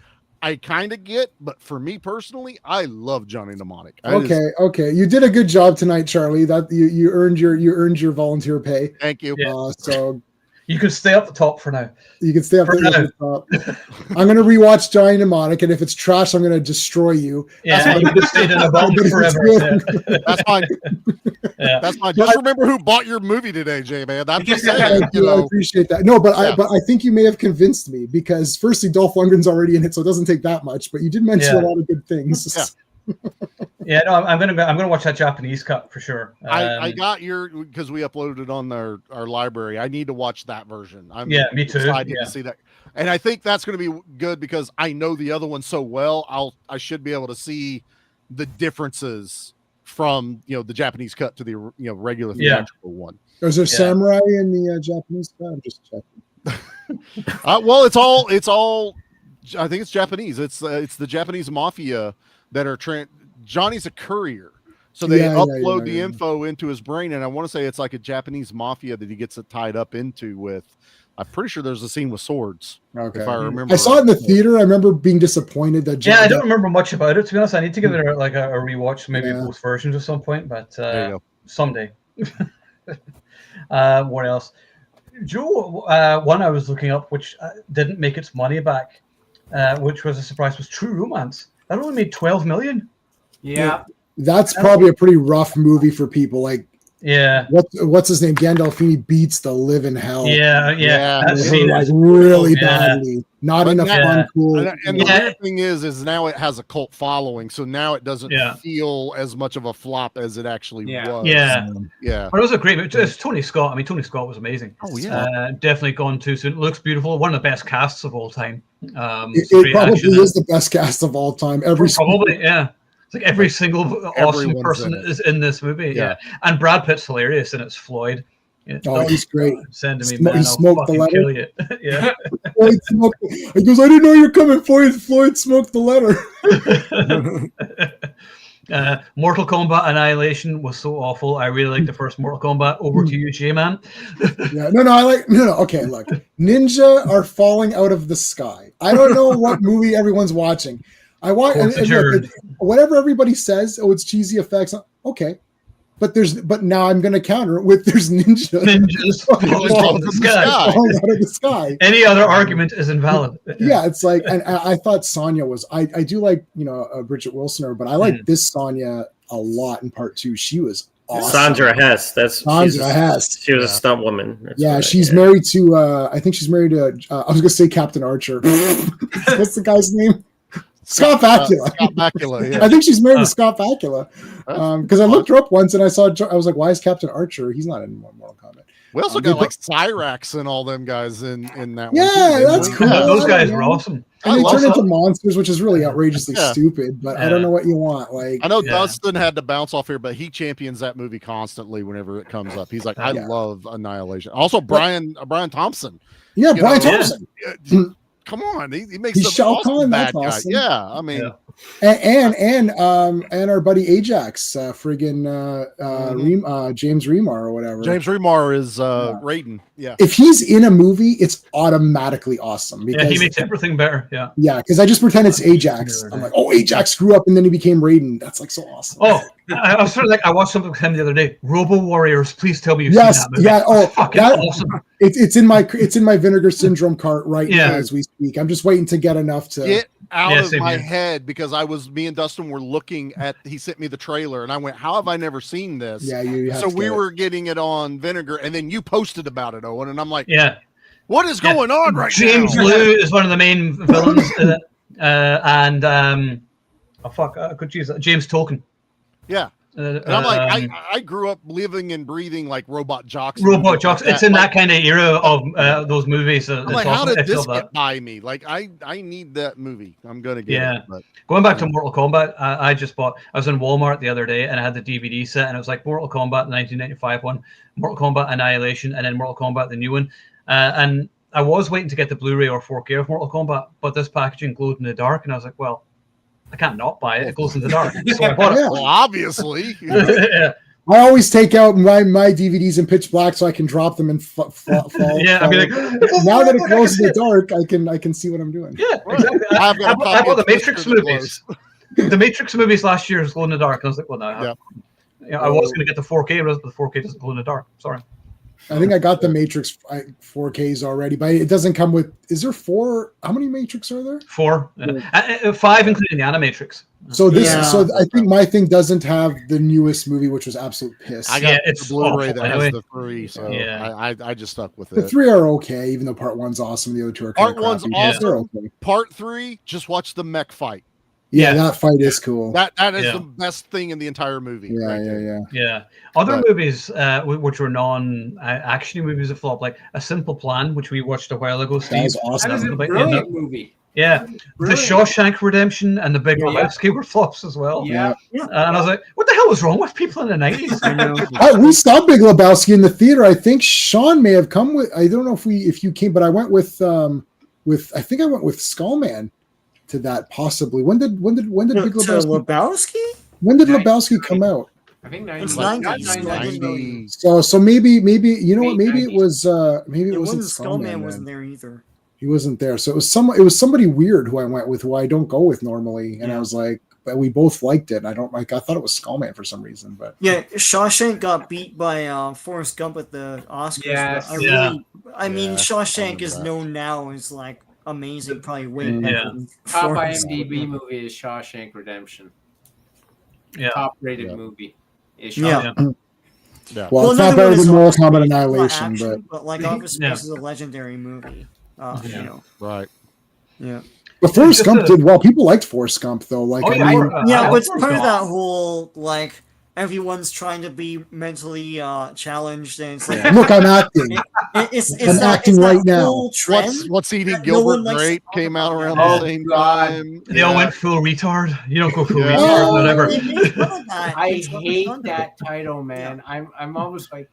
I kind of get, but for me personally, I love Johnny Mnemonic. Okay. You did a good job tonight, Charlie. That you earned your volunteer pay. Thank you. So you can stay up the top for now. You can stay up the top. I'm going to rewatch Johnny Mnemonic, and if it's trash, I'm going to destroy you. Yeah, you can stay in a bomb forever. That's fine. That's fine. Just remember who bought your movie today, Jay, man. I'm just saying, I appreciate that. No, but I think you may have convinced me because firstly, Dolph Lundgren's already in it, so it doesn't take that much. But you did mention a lot of good things. I'm gonna watch that Japanese cut for sure. I got because we uploaded it on our library. I need to watch that version. Me too. Excited to see that, and I think that's going to be good because I know the other one so well. I should be able to see the differences from the Japanese cut to the regular theatrical one. Is there samurai in the Japanese cut? I'm just checking. Well, it's all. I think it's Japanese. It's the Japanese mafia that are Johnny's a courier, So they upload the info into his brain, and I want to say it's like a Japanese mafia that he gets it tied up into with. I'm pretty sure there's a scene with swords. Okay. If I remember. I saw it in the theater. I remember being disappointed that. I don't remember much about it, to be honest. I need to give it a rewatch, maybe both versions at some point, but someday. What else? Joe, one I was looking up, which didn't make its money back, which was a surprise, was True Romance. That only made 12 million. Yeah. That's probably a pretty rough movie for people. Like, what's his name? Gandolfini beats the living hell. Really badly. Not enough fun, cool. And the weird thing is now it has a cult following, so now it doesn't feel as much of a flop as it actually was. But it was a great movie. It's Tony Scott. I mean, Tony Scott was amazing. Oh yeah, definitely gone too soon. It looks beautiful. One of the best casts of all time. It probably is the best cast of all time. It's like every single awesome person is in this movie. Yeah. And Brad Pitt's hilarious, and it's Floyd. He's great. Send to me, man. He smoked the letter. He goes, I didn't know you're coming for you. Floyd smoked the letter. Mortal Kombat Annihilation was so awful. I really like the first Mortal Kombat. Over to you, J-Man. Okay, look. Ninja are falling out of the sky. I don't know what movie everyone's watching. I want whatever everybody says. Oh, it's cheesy effects. Okay, but now I'm going to counter it with there's ninjas falling out of the sky. Any other argument is invalid. Yeah, it's like, and I thought Sonya was. I do like Bridget Wilsoner, but I like this Sonya a lot in part 2. She was awesome. Sandra Hess. Sandra Hess. She was a stunt woman. She's married to. I think she's married to. I was going to say Captain Archer. What's the guy's name? Scott Bakula. Scott Bakula, yeah. I think she's married to Scott Bakula. Because I looked her up once and I was like, why is Captain Archer? He's not in Mortal Kombat. We also got like Cyrax and all them guys in that one. Yeah, that's cool. Those guys were awesome. And they turn into monsters, which is really outrageously stupid, but I don't know what you want. Like, I know Dustin had to bounce off here, but he champions that movie constantly whenever it comes up. He's like, I love Annihilation. Also, Brian Thompson. Yeah, Brian Thompson. Come on, he makes the awesome bad guy. Awesome. Yeah, I mean, and our buddy Ajax, James Remar or whatever. James Remar is Raiden. Yeah, if he's in a movie, it's automatically awesome because he makes everything better. Yeah, because I just pretend it's Ajax. I'm like, oh, Ajax grew up and then he became Raiden. That's like so awesome. Oh, I was sort of like, I watched something with him the other day. Robo Warriors, please tell me you've seen that movie. Yeah, fucking awesome. It's in my Vinegar Syndrome cart right now as we speak. I'm just waiting to get enough to get out of my head because me and Dustin were looking at. He sent me the trailer and I went, "How have I never seen this?" Yeah, so we were getting it on Vinegar, and then you posted about it, Owen, and I'm like, what is going on right now?" James Liu is one of the main villains, and James Tolkien. Yeah. And I'm like, I grew up living and breathing like Robot Jocks. Robot Jocks. It's in that kind of era of those movies. I'm like, how did this get by me? Like, I need that movie. I'm gonna get it. But, going back to Mortal Kombat, I was in Walmart the other day and I had the DVD set and it was like Mortal Kombat, the 1995 one, Mortal Kombat Annihilation, and then Mortal Kombat, the new one. And I was waiting to get the Blu-ray or 4K of Mortal Kombat, but this packaging glowed in the dark, and I was like, well, I can't not buy it. It goes in the dark. So I bought it. Well, obviously. I always take out my DVDs in pitch black so I can drop them and fall. Yeah, I mean, like, now that it glows in the dark, I can see what I'm doing. Yeah, exactly. I bought the Matrix movies. The Matrix movies last year was glow in the dark, and I was like, well, no, I was going to get the 4K, but the 4K doesn't glow in the dark. Sorry. I think I got the Matrix 4Ks already, but it doesn't come with. Is there 4? How many Matrix are there? 4, 5, including the Animatrix. So I think my thing doesn't have the newest movie, which was absolute piss. I got the Blu-ray that has the 3, so I just stuck with it. The 3 are okay, even though part 1's awesome. The other 2 are part 1's awesome. Okay. Part 3, just watch the mech fight. Yeah, that fight is cool. That is the best thing in the entire movie. Yeah. Other movies, which were non-action movies that flop, like A Simple Plan, which we watched a while ago. That was awesome. That was a brilliant movie. Yeah, The Shawshank Redemption and The Big Lebowski were flops as well. Yeah. And I was like, what the hell was wrong with people in the 90s? I know. We saw Big Lebowski in the theater. I think Sean may have come with. I don't know if you came, but I went with I think I went with Skullman to that possibly. When did Big Lebowski? Lebowski? When did Lebowski come out? I think 90. It's Not 90s. 90. So maybe you know what? Maybe it was maybe it wasn't Skullman wasn't there either. He wasn't there. So it was somebody weird who I went with, who I don't go with normally, and I was like, but we both liked it. I thought it was Skullman for some reason, but yeah, Shawshank got beat by Forrest Gump at the Oscars. Yes. I mean, Shawshank is known now as like amazing, probably way better than Top Forrest IMDb movie is Shawshank Redemption. Yeah. Top rated movie is Yeah. Shawshank. Yeah. Well, it's not better than Mortal Kombat Annihilation, action, but like Office Space is a legendary movie. You know. Right. Yeah. But Forrest Gump did well. People liked Forrest Gump though. Like, but it's part of that whole like everyone's trying to be mentally challenged, and it's like, look, I'm acting. I'm acting right now. What's Eating Gilbert Grape came out around the same time. They all went full retard. You don't go full retard, whatever. I hate that title, man. I'm almost like,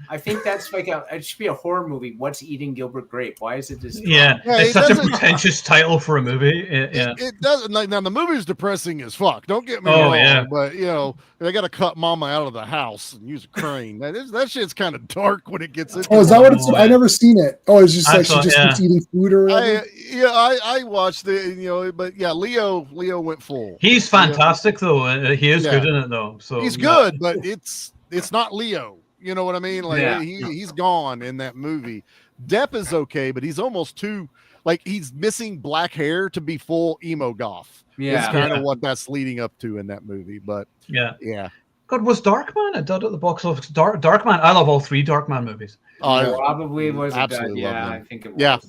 I think that's like it should be a horror movie. What's Eating Gilbert Grape? Why is it this? It's such a pretentious title for a movie. It doesn't. Like, now the movie's depressing as fuck. Don't get me wrong, but you know they got to cut Mama out of the house and use a crane. That shit's kind of dark when it gets into. Oh, is that what it's? I never seen it. Oh, it's just like she just keeps eating food or whatever. I watched it. You know, but yeah, Leo went full. He's fantastic though. He is good in it though. So he's good, but it's not Leo. You know what I mean? Like he's gone in that movie. Depp is okay, but he's almost too like he's missing black hair to be full emo goth. Yeah, it's kind of what that's leading up to in that movie. But yeah. God, was Darkman a dud at the box office? Darkman. I love all three Darkman movies. Probably was absolutely a dud. Yeah, I think it was. Yeah.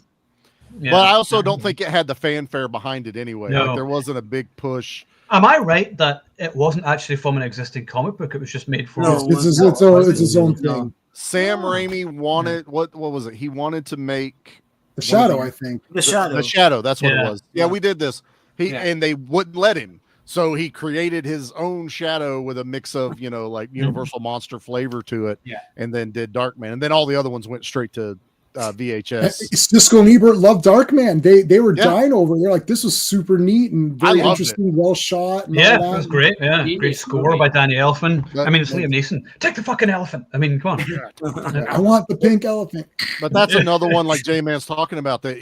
But I also don't think it had the fanfare behind it anyway. No. Like there wasn't a big push. Am I right that it wasn't actually from an existing comic book? It was just made for. No, it's his own thing. Sam Raimi wanted what was it? He wanted to make The Shadow, I think. The Shadow. The Shadow. That's what it was. Yeah, we did this. And they wouldn't let him. So he created his own Shadow with a mix of, you know, like Universal Monster flavor to it. Yeah. And then did Darkman. And then all the other ones went straight to VHS. Siskel and Ebert loved Darkman. They were dying over it. They're like, this was super neat and very interesting, well shot. It was great. Yeah, great score by Danny Elfman. I mean, it's Liam Neeson. Take the fucking elephant. I mean, come on. I want the pink elephant. But that's another one like J-Man's talking about that.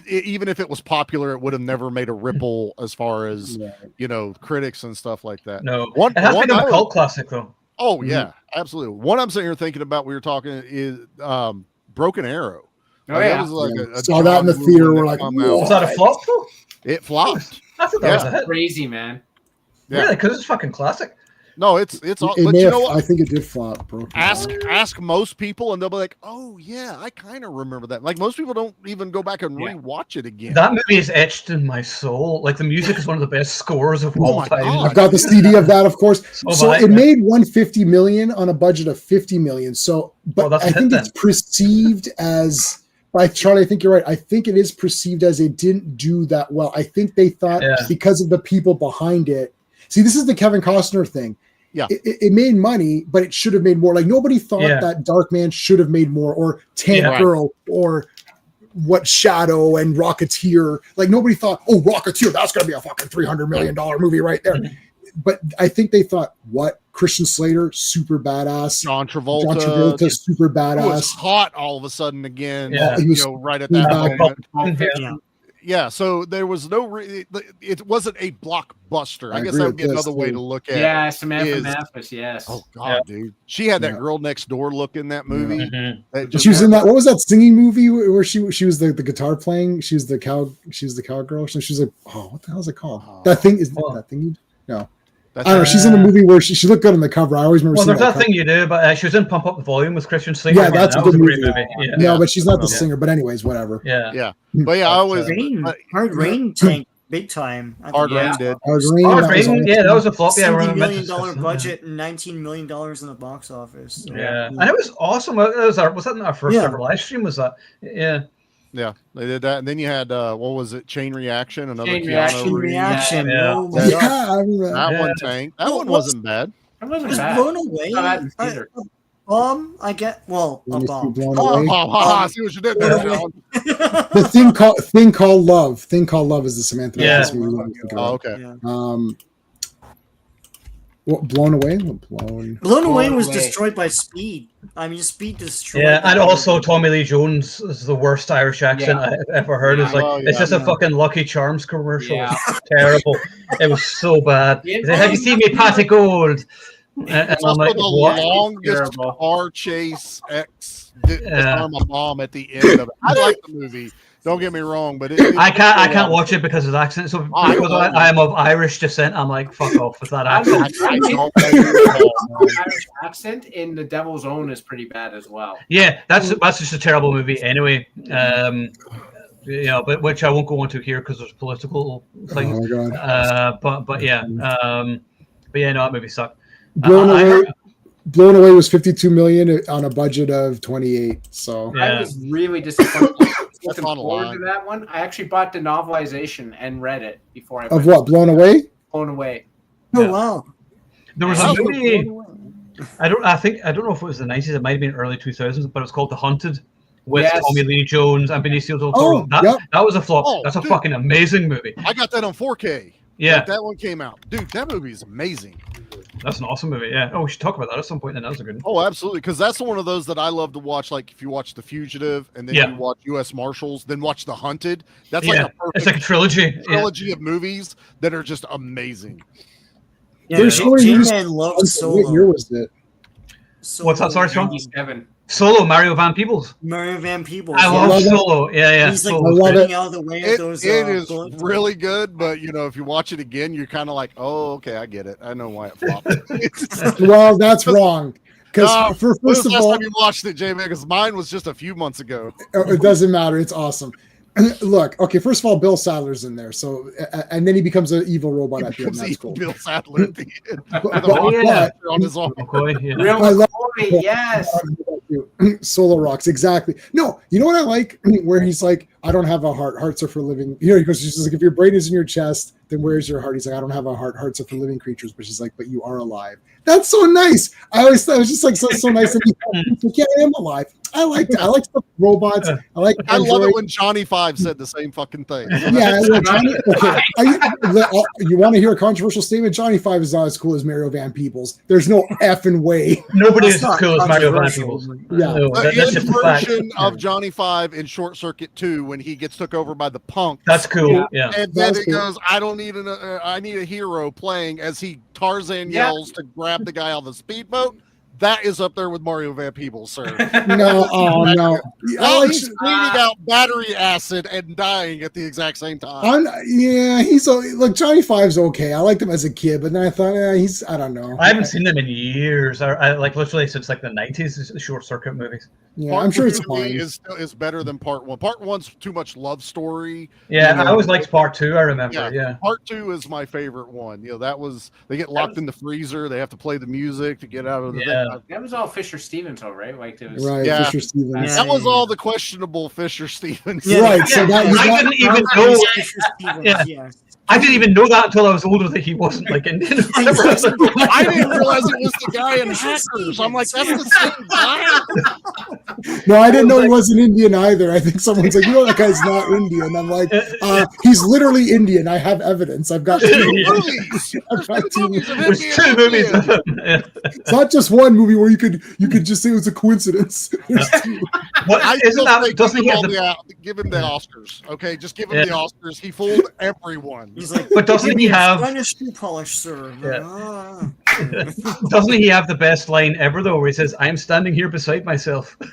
Even if it was popular, it would have never made a ripple as far as you know critics and stuff like that. No, it has become a cult classic though. Oh yeah, absolutely. One I'm sitting here thinking about, we were talking is Broken Arrow. That was like saw that in the theater. We're like, was that a flop? It flopped. I thought that was a hit. Crazy, man. Yeah. Really, because it's fucking classic. No, it's all. But you know what? I think it did flop, bro. Ask most people, and they'll be like, "Oh yeah, I kind of remember that." Like most people don't even go back and rewatch it again. That movie is etched in my soul. Like the music is one of the best scores of all time. I've got the CD of that, of course. So it made 150 million on a budget of 50 million. So, but I think it's perceived as. Charlie, I think you're right. I think it is perceived as it didn't do that well. I think they thought because of the people behind it. See, this is the Kevin Costner thing. Yeah, it made money, but it should have made more. Like nobody thought that Darkman should have made more, or Tank Girl, or what Shadow and Rocketeer. Like nobody thought, oh, Rocketeer, that's gonna be a fucking $300 million movie right there. But I think they thought, what? Christian Slater, super badass. John Travolta, super badass. Who was hot all of a sudden again. Yeah. He was, right at that moment. Yeah, so there was no. It wasn't a blockbuster. I guess that would be another way to look at it. Yeah, Samantha Mathis. Yes. Oh God, dude, she had that girl next door look in that movie. She was in that. What was that singing movie where she was the guitar playing? She was the cowgirl. So she's like, oh, what the hell is it called? That thing is that thing. No. I don't know. She's in a movie where she looked good on the cover. I always remember. Well, there's that thing you do, but she was in Pump Up the Volume with Christian Slater. Yeah, that's a good movie. Yeah. No, but she's not the singer. But anyways, whatever. Yeah. But yeah, I always Hard Rain tanked big time. Hard Rain did. Hard Rain, that was a flop. Yeah, $70 million budget and $19 million in the box office. So. Yeah, and it was awesome. Was that our first ever live stream? Was that? Yeah. Yeah, they did that, and then you had what was it? Chain Reaction, another Chain Reaction. Yeah. Oh my God. That one tanked. That one wasn't bad. It was blown away. I get a bomb. See what you did there, John. The thing called Love. Thing Called Love is the Samantha Mathis movie. Oh, okay. What, Blown Away? Blown Away was destroyed by Speed. I mean, Speed destroyed. Yeah, and also Tommy Lee Jones is the worst Irish accent I've ever heard. It's like it's just a fucking Lucky Charms commercial. Yeah. It's terrible. It was so bad. Like, have you seen me, Patty Gold? And It's also the longest car chase disarm a bomb at the end of it. I like the movie. Don't get me wrong, but I can't watch it because of his accent. So because I am of Irish descent, I'm like, fuck off with that accent. Irish accent in The Devil's Own is pretty bad as well. Yeah, that's just a terrible movie anyway. But which I won't go into here because there's political things. Oh my God. But yeah, no, that movie sucked. Blown Away was 52 million on a budget of 28. So I was really disappointed. Looking forward to that one. I actually bought the novelization and read it before I of what? Blown Away. Blown Away. Oh wow! There was a movie. I don't know if it was the 90s. It might have been early 2000s, but it was called The Hunted with Tommy Lee Jones and Benicio del Toro. That was a flop. That's a fucking amazing movie. I got that on 4K. Yeah, that one came out, dude. That movie is amazing. That's an awesome movie. Yeah. Oh, we should talk about that at some point. Then that was a good one. Oh, absolutely. Because that's one of those that I love to watch. Like if you watch The Fugitive and then you watch U.S. Marshals, then watch The Hunted. That's like a perfect it's like a trilogy of movies that are just amazing. Yeah, J-Man loves Solo. What year was it? What's that? Sorry, Sean? 97. Solo, Mario Van Peebles. Mario Van Peebles. I love Solo. Yeah. He's like getting out of the way of those. It is really good, but if you watch it again, you're kind of like, oh, okay, I get it. I know why it flopped. Well, that's wrong. Because first of all, time you watched it, J-Man? Because mine was just a few months ago. It doesn't matter. It's awesome. Look, okay. First of all, Bill Sadler's in there, so and then he becomes an evil robot at the end. That's cool. Bill Sadler at the end. On his arm. I love yes. Solo rocks exactly. No, you know what I like where he's like, I don't have a heart. Hearts are for living. He goes, she's like, if your brain is in your chest, then where's your heart? He's like, I don't have a heart. Hearts are for living creatures. But she's like, but you are alive. That's so nice. I always thought it was just like so nice. Yeah, I am alive. I like the robots. I love it when Johnny Five said the same fucking thing. Yeah, Johnny. Okay. You want to hear a controversial statement? Johnny Five is not as cool as Mario Van Peebles. There's no effing way. Nobody is as cool as Mario Van Peebles. Yeah, the version of Johnny Five in Short Circuit 2 when he gets took over by the punk. That's cool. Yeah, and then it goes, I don't need I need a hero playing as he Tarzan yells to grab the guy on the speedboat. That is up there with Mario Van Peebles, sir. No, no. He's cleaning out battery acid and dying at the exact same time. He's look. Johnny Five's okay. I liked him as a kid, but then I thought, I don't know. I haven't seen them in years. I like literally since like the 90s. The Short Circuit movies. Yeah, I'm sure it's fine. Is better than part one. Part one's too much love story. Yeah, I always liked part two. I remember. Yeah, part two is my favorite one. That was they get locked in the freezer. They have to play the music to get out of the thing. That was all Fisher Stevens, all right? Like it was, Fisher Stevens. That was all the questionable Fisher Stevens. Yeah, right. So that I didn't even know. I didn't even know that until I was older that he wasn't like Indian. I didn't realize it was the guy in Hackers. I'm like, that's the same guy. No, I didn't know he wasn't Indian either. I think someone's like, that guy's not Indian. I'm like, he's literally Indian. I have evidence. I've got 2 movies. There's 2 movies. It's not just one movie where you could just say it was a coincidence. There's 2. Doesn't he give him the Oscars? Okay, just give him the Oscars. He fooled everyone. He's like, but doesn't he have shoe polish, sir? Yeah. Doesn't he have the best line ever though, where he says, "I am standing here beside myself." The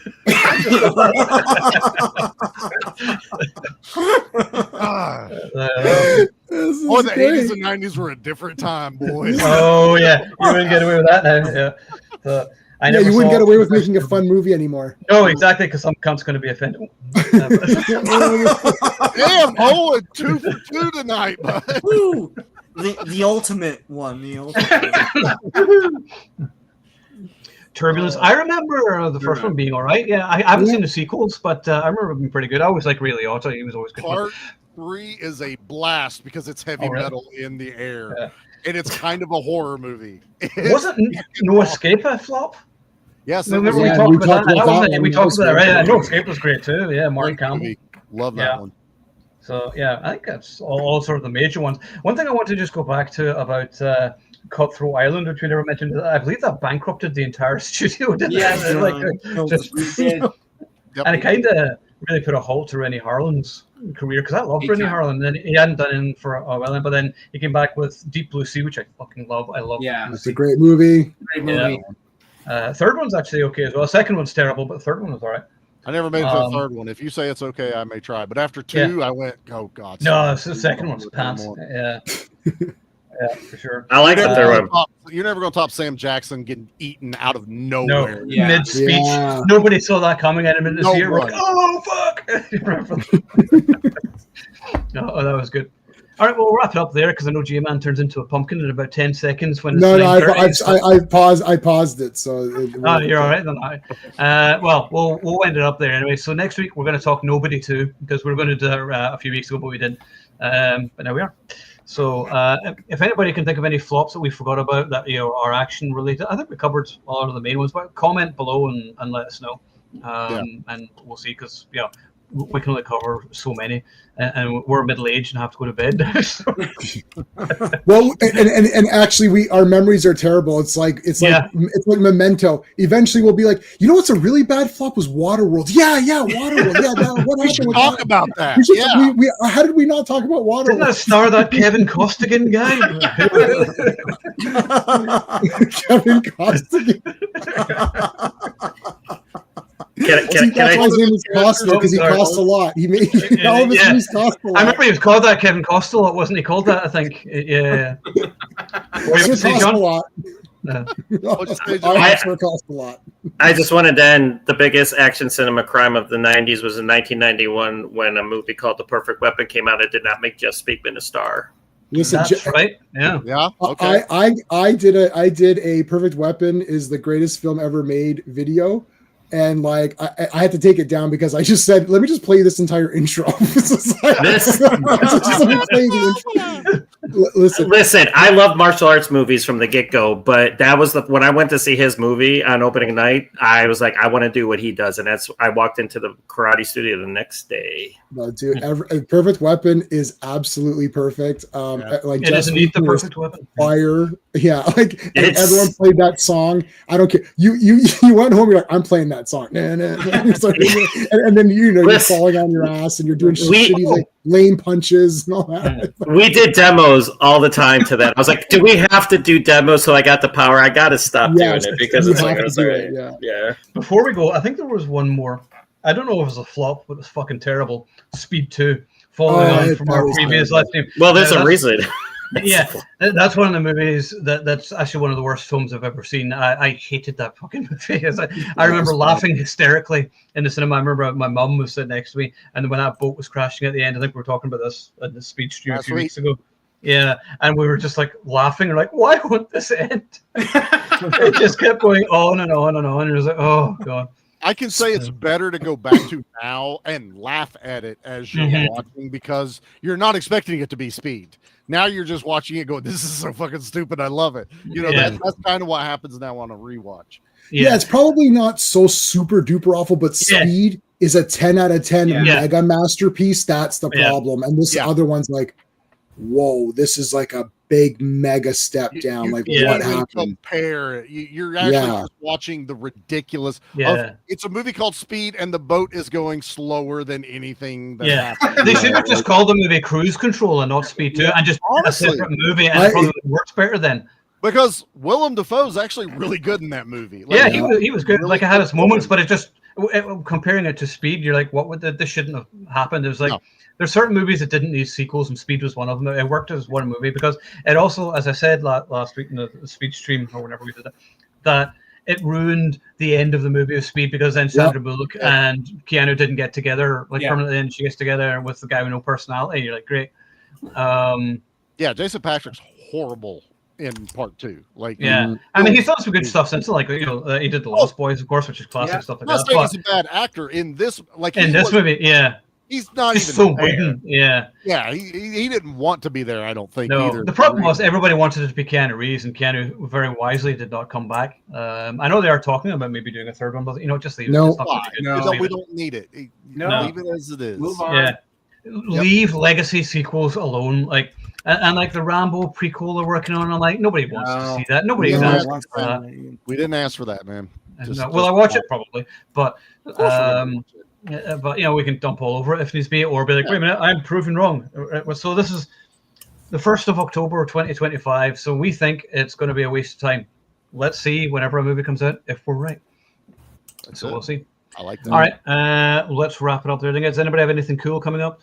80s and 90s were a different time, boys. Oh yeah, you wouldn't get away with that now. Yeah. You wouldn't get away with making a fun movie anymore. No, exactly, because some cunt's going to be offended. Damn, Owen, 2 for 2 tonight, bud. The ultimate one. The ultimate. Turbulence. I remember the first one being all right. Yeah, I haven't seen the sequels, but I remember it being pretty good. I always like Ray Liotta. He was always good. Part 3 is a blast because it's heavy metal in the air. Yeah. And it's kind of a horror movie. Wasn't No Escape a flop? Yes. Remember we talked about that. We talked about that, right? No Escape was great too. Yeah, Mark Campbell. Love that one. So, I think that's all sort of the major ones. One thing I want to just go back to about Cutthroat Island, which we never mentioned. I believe that bankrupted the entire studio, didn't it? And it kind of really put a halt to Rennie Harlan's career, because I loved Rennie Harlan. And then he hadn't done it for a while, but then he came back with Deep Blue Sea, which I fucking love. I love. Yeah, it's a great movie. Third one's actually okay as well. Second one's terrible, but the third one was all right. I never made it to the third one. If you say it's okay, I may try. But after two, I went, oh god. No, it's the second one's pants. Yeah. Yeah, for sure. I like the third one. You're never going to top Sam Jackson getting eaten out of nowhere. No, mid-speech. Yeah. Nobody saw that coming at him in his ear. Like, oh, fuck! No, that was good. All right, well, we'll wrap it up there, because I know G-Man turns into a pumpkin in about 10 seconds. When I paused it. So you're all right then. Well, we'll end it up there anyway. So next week, we're going to talk Nobody 2, because we were going to do a few weeks ago, but we didn't. But now we are. So if anybody can think of any flops that we forgot about that are action related, I think we covered a lot of the main ones. But comment below and let us know, and we'll see, because we can only cover so many, and we're middle aged and have to go to bed. Well, and actually, our memories are terrible. It's like Memento. Eventually, we'll be like, you know what's a really bad flop was Waterworld. Yeah, Waterworld. Yeah, what we should talk about that. How did we not talk about Waterworld? Didn't that star that Kevin Costigan guy? Kevin Costigan. That's why his name is Costa, because he cost a lot. He made all of his movies cost a lot. I remember he was called that, Kevin Costa, wasn't he called that? I think. Yeah. Cost a lot. Cost a lot. I just wanted to end. The biggest action cinema crime of the 90s was in 1991 when a movie called The Perfect Weapon came out. It did not make Jeff Speakman a star. Listen, that's right. Yeah. Okay. I did a Perfect Weapon is the greatest film ever made video. And like I had to take it down because I just said, let me just play this entire intro. Listen, I love martial arts movies from the get-go, but that was when I went to see his movie on opening night, I was like, I want to do what he does. And I walked into the karate studio the next day. No, dude, Perfect Weapon is absolutely perfect. Like it doesn't need the perfect weapon. Fire. Yeah, like everyone played that song. I don't care. You went home, you're like, I'm playing that song. And then you're falling on your ass and you're doing shitty like lame punches and all that. We did demos all the time to that. I was like, do we have to do demos so I got the power? I got to stop doing it because it's like, yeah. Before we go, I think there was one more. I don't know if it was a flop, but it's fucking terrible. Speed 2, following on from our previous live stream. Well, there's a reason. Yeah, that's one of the movies that's actually one of the worst films I've ever seen. I hated that fucking movie. I remember laughing hysterically in the cinema. I remember my mum was sitting next to me, and when that boat was crashing at the end, I think we were talking about this at the speed stream a few weeks ago. Yeah, and we were just like laughing. We're like, why won't this end? It just kept going on and on and on. And it was like, oh god. I can say it's better to go back to now and laugh at it as you're watching, because you're not expecting it to be Speed. Now you're just watching it going, this is so fucking stupid. I love it. That's kind of what happens now on a rewatch. Yeah, it's probably not so super duper awful, but Speed is a 10 out of 10 mega masterpiece. That's the problem. And this other one's like, whoa, this is like a big mega step down. Like what happened? Compare. You're actually just watching the ridiculous. It's a movie called Speed, and the boat is going slower than anything. That happened. They should have just called the movie Cruise Control and not Speed 2, and just honestly, a separate movie, and it probably works better then. Because Willem Dafoe is actually really good in that movie. Like, he was good. Really like, it had its moments, but it just comparing it to Speed, you're like, what would this shouldn't have happened? It was like. No. There's certain movies that didn't need sequels, and Speed was one of them. It worked as one movie because it also, as I said last week in the Speed stream or whenever we did it, that it ruined the end of the movie of Speed, because then Sandra Bullock and Keanu didn't get together permanently, and she gets together with the guy with no personality. And you're like, great. Jason Patrick's horrible in part 2. Like, I mean, he's done some good stuff since, like, he did The Lost Boys, of course, which is classic stuff like that. He's a bad actor in this. Like in this movie, he's not even so there. Yeah, he didn't want to be there, I don't think. No, either. The problem was everybody wanted it to be Keanu Reeves, and Keanu very wisely did not come back. I know they are talking about maybe doing a third one, but just leave it. No, we don't need it. Leave it as it is. Move on. leave legacy sequels alone. Like, and like the Rambo prequel they're working on, I'm like, nobody wants to see that. Nobody's asking for that. We didn't ask for that, man. Well, I watch it probably, but but you know, we can dump all over it if needs be, or be like, wait a minute, I'm proven wrong. So this is the 1st of October 2025. So we think it's going to be a waste of time. Let's see whenever a movie comes out if we're right. So we'll see. I like that. All right, let's wrap it up there. Does anybody have anything cool coming up?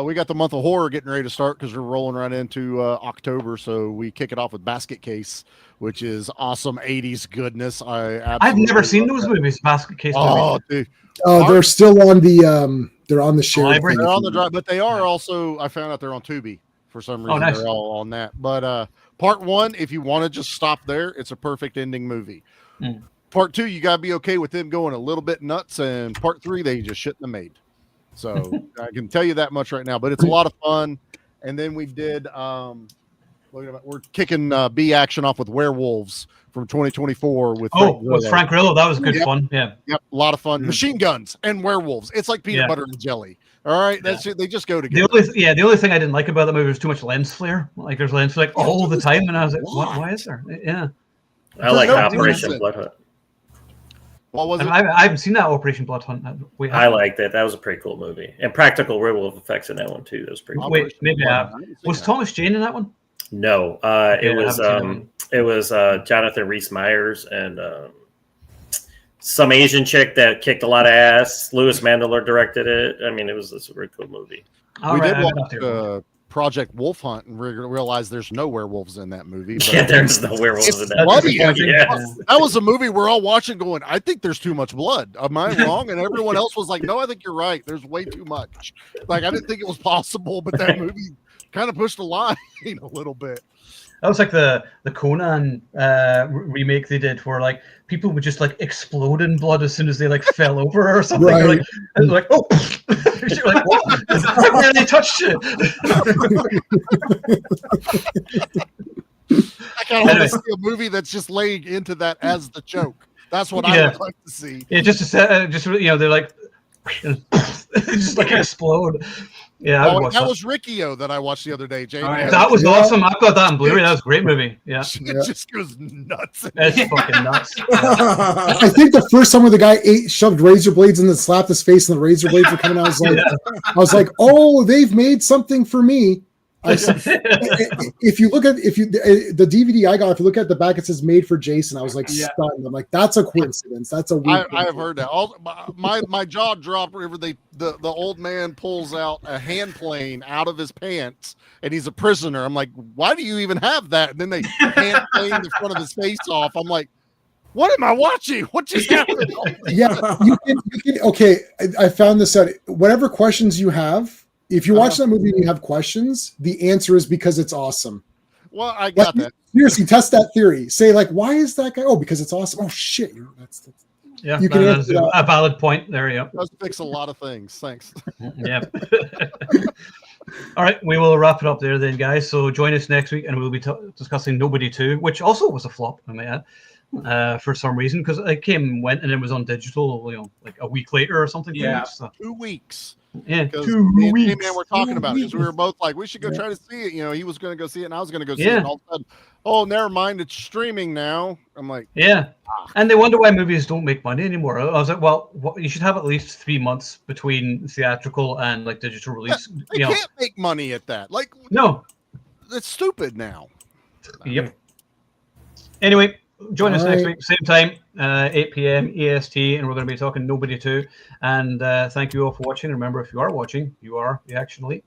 We got the month of horror getting ready to start because we're rolling right into October. So we kick it off with Basket Case, which is awesome 80s goodness. I've never seen those movies, Basket Case movies. Dude. Oh, they're still on the they're on the shared thing. They're on the drive, but they are also, I found out they're on Tubi for some reason. Nice. They're all on that. But part 1, if you want to just stop there, it's a perfect ending movie. Part 2, you gotta be okay with them going a little bit nuts, and part 3, they just shouldn't have made. So I can tell you that much right now, but it's a lot of fun. And then we did we're kicking B action off with Werewolves from 2024 with Frank Grillo. That was good fun. Yeah. Yep, a lot of fun. Machine guns and werewolves. It's like peanut butter and jelly. All right, that's it. They just go together. The only thing I didn't like about the movie was too much lens flare. Like there's lens flare all the time, and I was like, why is there? Yeah. I like Operation Blood Hunt. What was it? I haven't seen that Operation Blood Hunt. I liked it. That was a pretty cool movie, and practical werewolf effects in that one too. That was pretty cool. Wait, maybe was Thomas Jane in that one? No, it was Jonathan Rhys Meyers and some Asian chick that kicked a lot of ass. Louis Mandler directed it. I mean, it's a very cool movie. We did watch Project Wolf Hunt and realized there's no werewolves in that movie. Yeah, there's no werewolves in that movie. That was a movie we're all watching going, I think there's too much blood. Am I wrong? And everyone else was like, no, I think you're right. There's way too much. Like, I didn't think it was possible, but that movie kind of pushed the line a little bit. That was like the Conan remake they did, where like people would just like explode in blood as soon as they like fell over or something. Right. Like oh, you're like what? I barely touched it. I kind of want to see a movie that's just laying into that as the joke. That's what I would like to see. Yeah, just they're like just like explode. Yeah, that was Riccio that I watched the other day, Jay. That was awesome. I've got that in Blu-ray. That was a great movie. Yeah, it just goes nuts. It's fucking nuts. I think the first time where the guy shoved razor blades and then slapped his face and the razor blades were coming out, I was like, oh, they've made something for me. If you look at the DVD I got, if you look at the back, it says "Made for Jason." I was like stunned. I'm like, that's a coincidence. That's a weird. I have heard that. My jaw dropped whenever the old man pulls out a hand plane out of his pants and he's a prisoner. I'm like, why do you even have that? And then they hand plane the front of his face off. I'm like, what am I watching? What just happened? Yeah, you can. Okay, I found this out. Whatever questions you have. If you watch that movie and you have questions, the answer is because it's awesome. Well, I got that. Seriously, test that theory. Say like, why is that guy? Oh, because it's awesome. Oh shit, that's you can answer a valid point. There you go. Does fix a lot of things. Thanks. Yeah. All right, we will wrap it up there then, guys. So join us next week, and we'll be discussing Nobody 2, which also was a flop, I may add, for some reason, because it came and went, and it was on digital, like a week later or something. Yeah, 2 weeks. Yeah, 2 weeks. Man, we're talking about it because we were both like, we should go try to see it. You know, he was going to go see it, and I was going to go see it. And all of a sudden, oh, never mind, it's streaming now. I'm like, and they wonder why movies don't make money anymore. I was like, well, you should have at least 3 months between theatrical and like digital release. They can't make money at that. Like, no, it's stupid now. Yep. Anyway. Join us next week, same time, 8 p.m. EST, and we're going to be talking Nobody 2. And thank you all for watching. Remember, if you are watching, you are the Action Elite.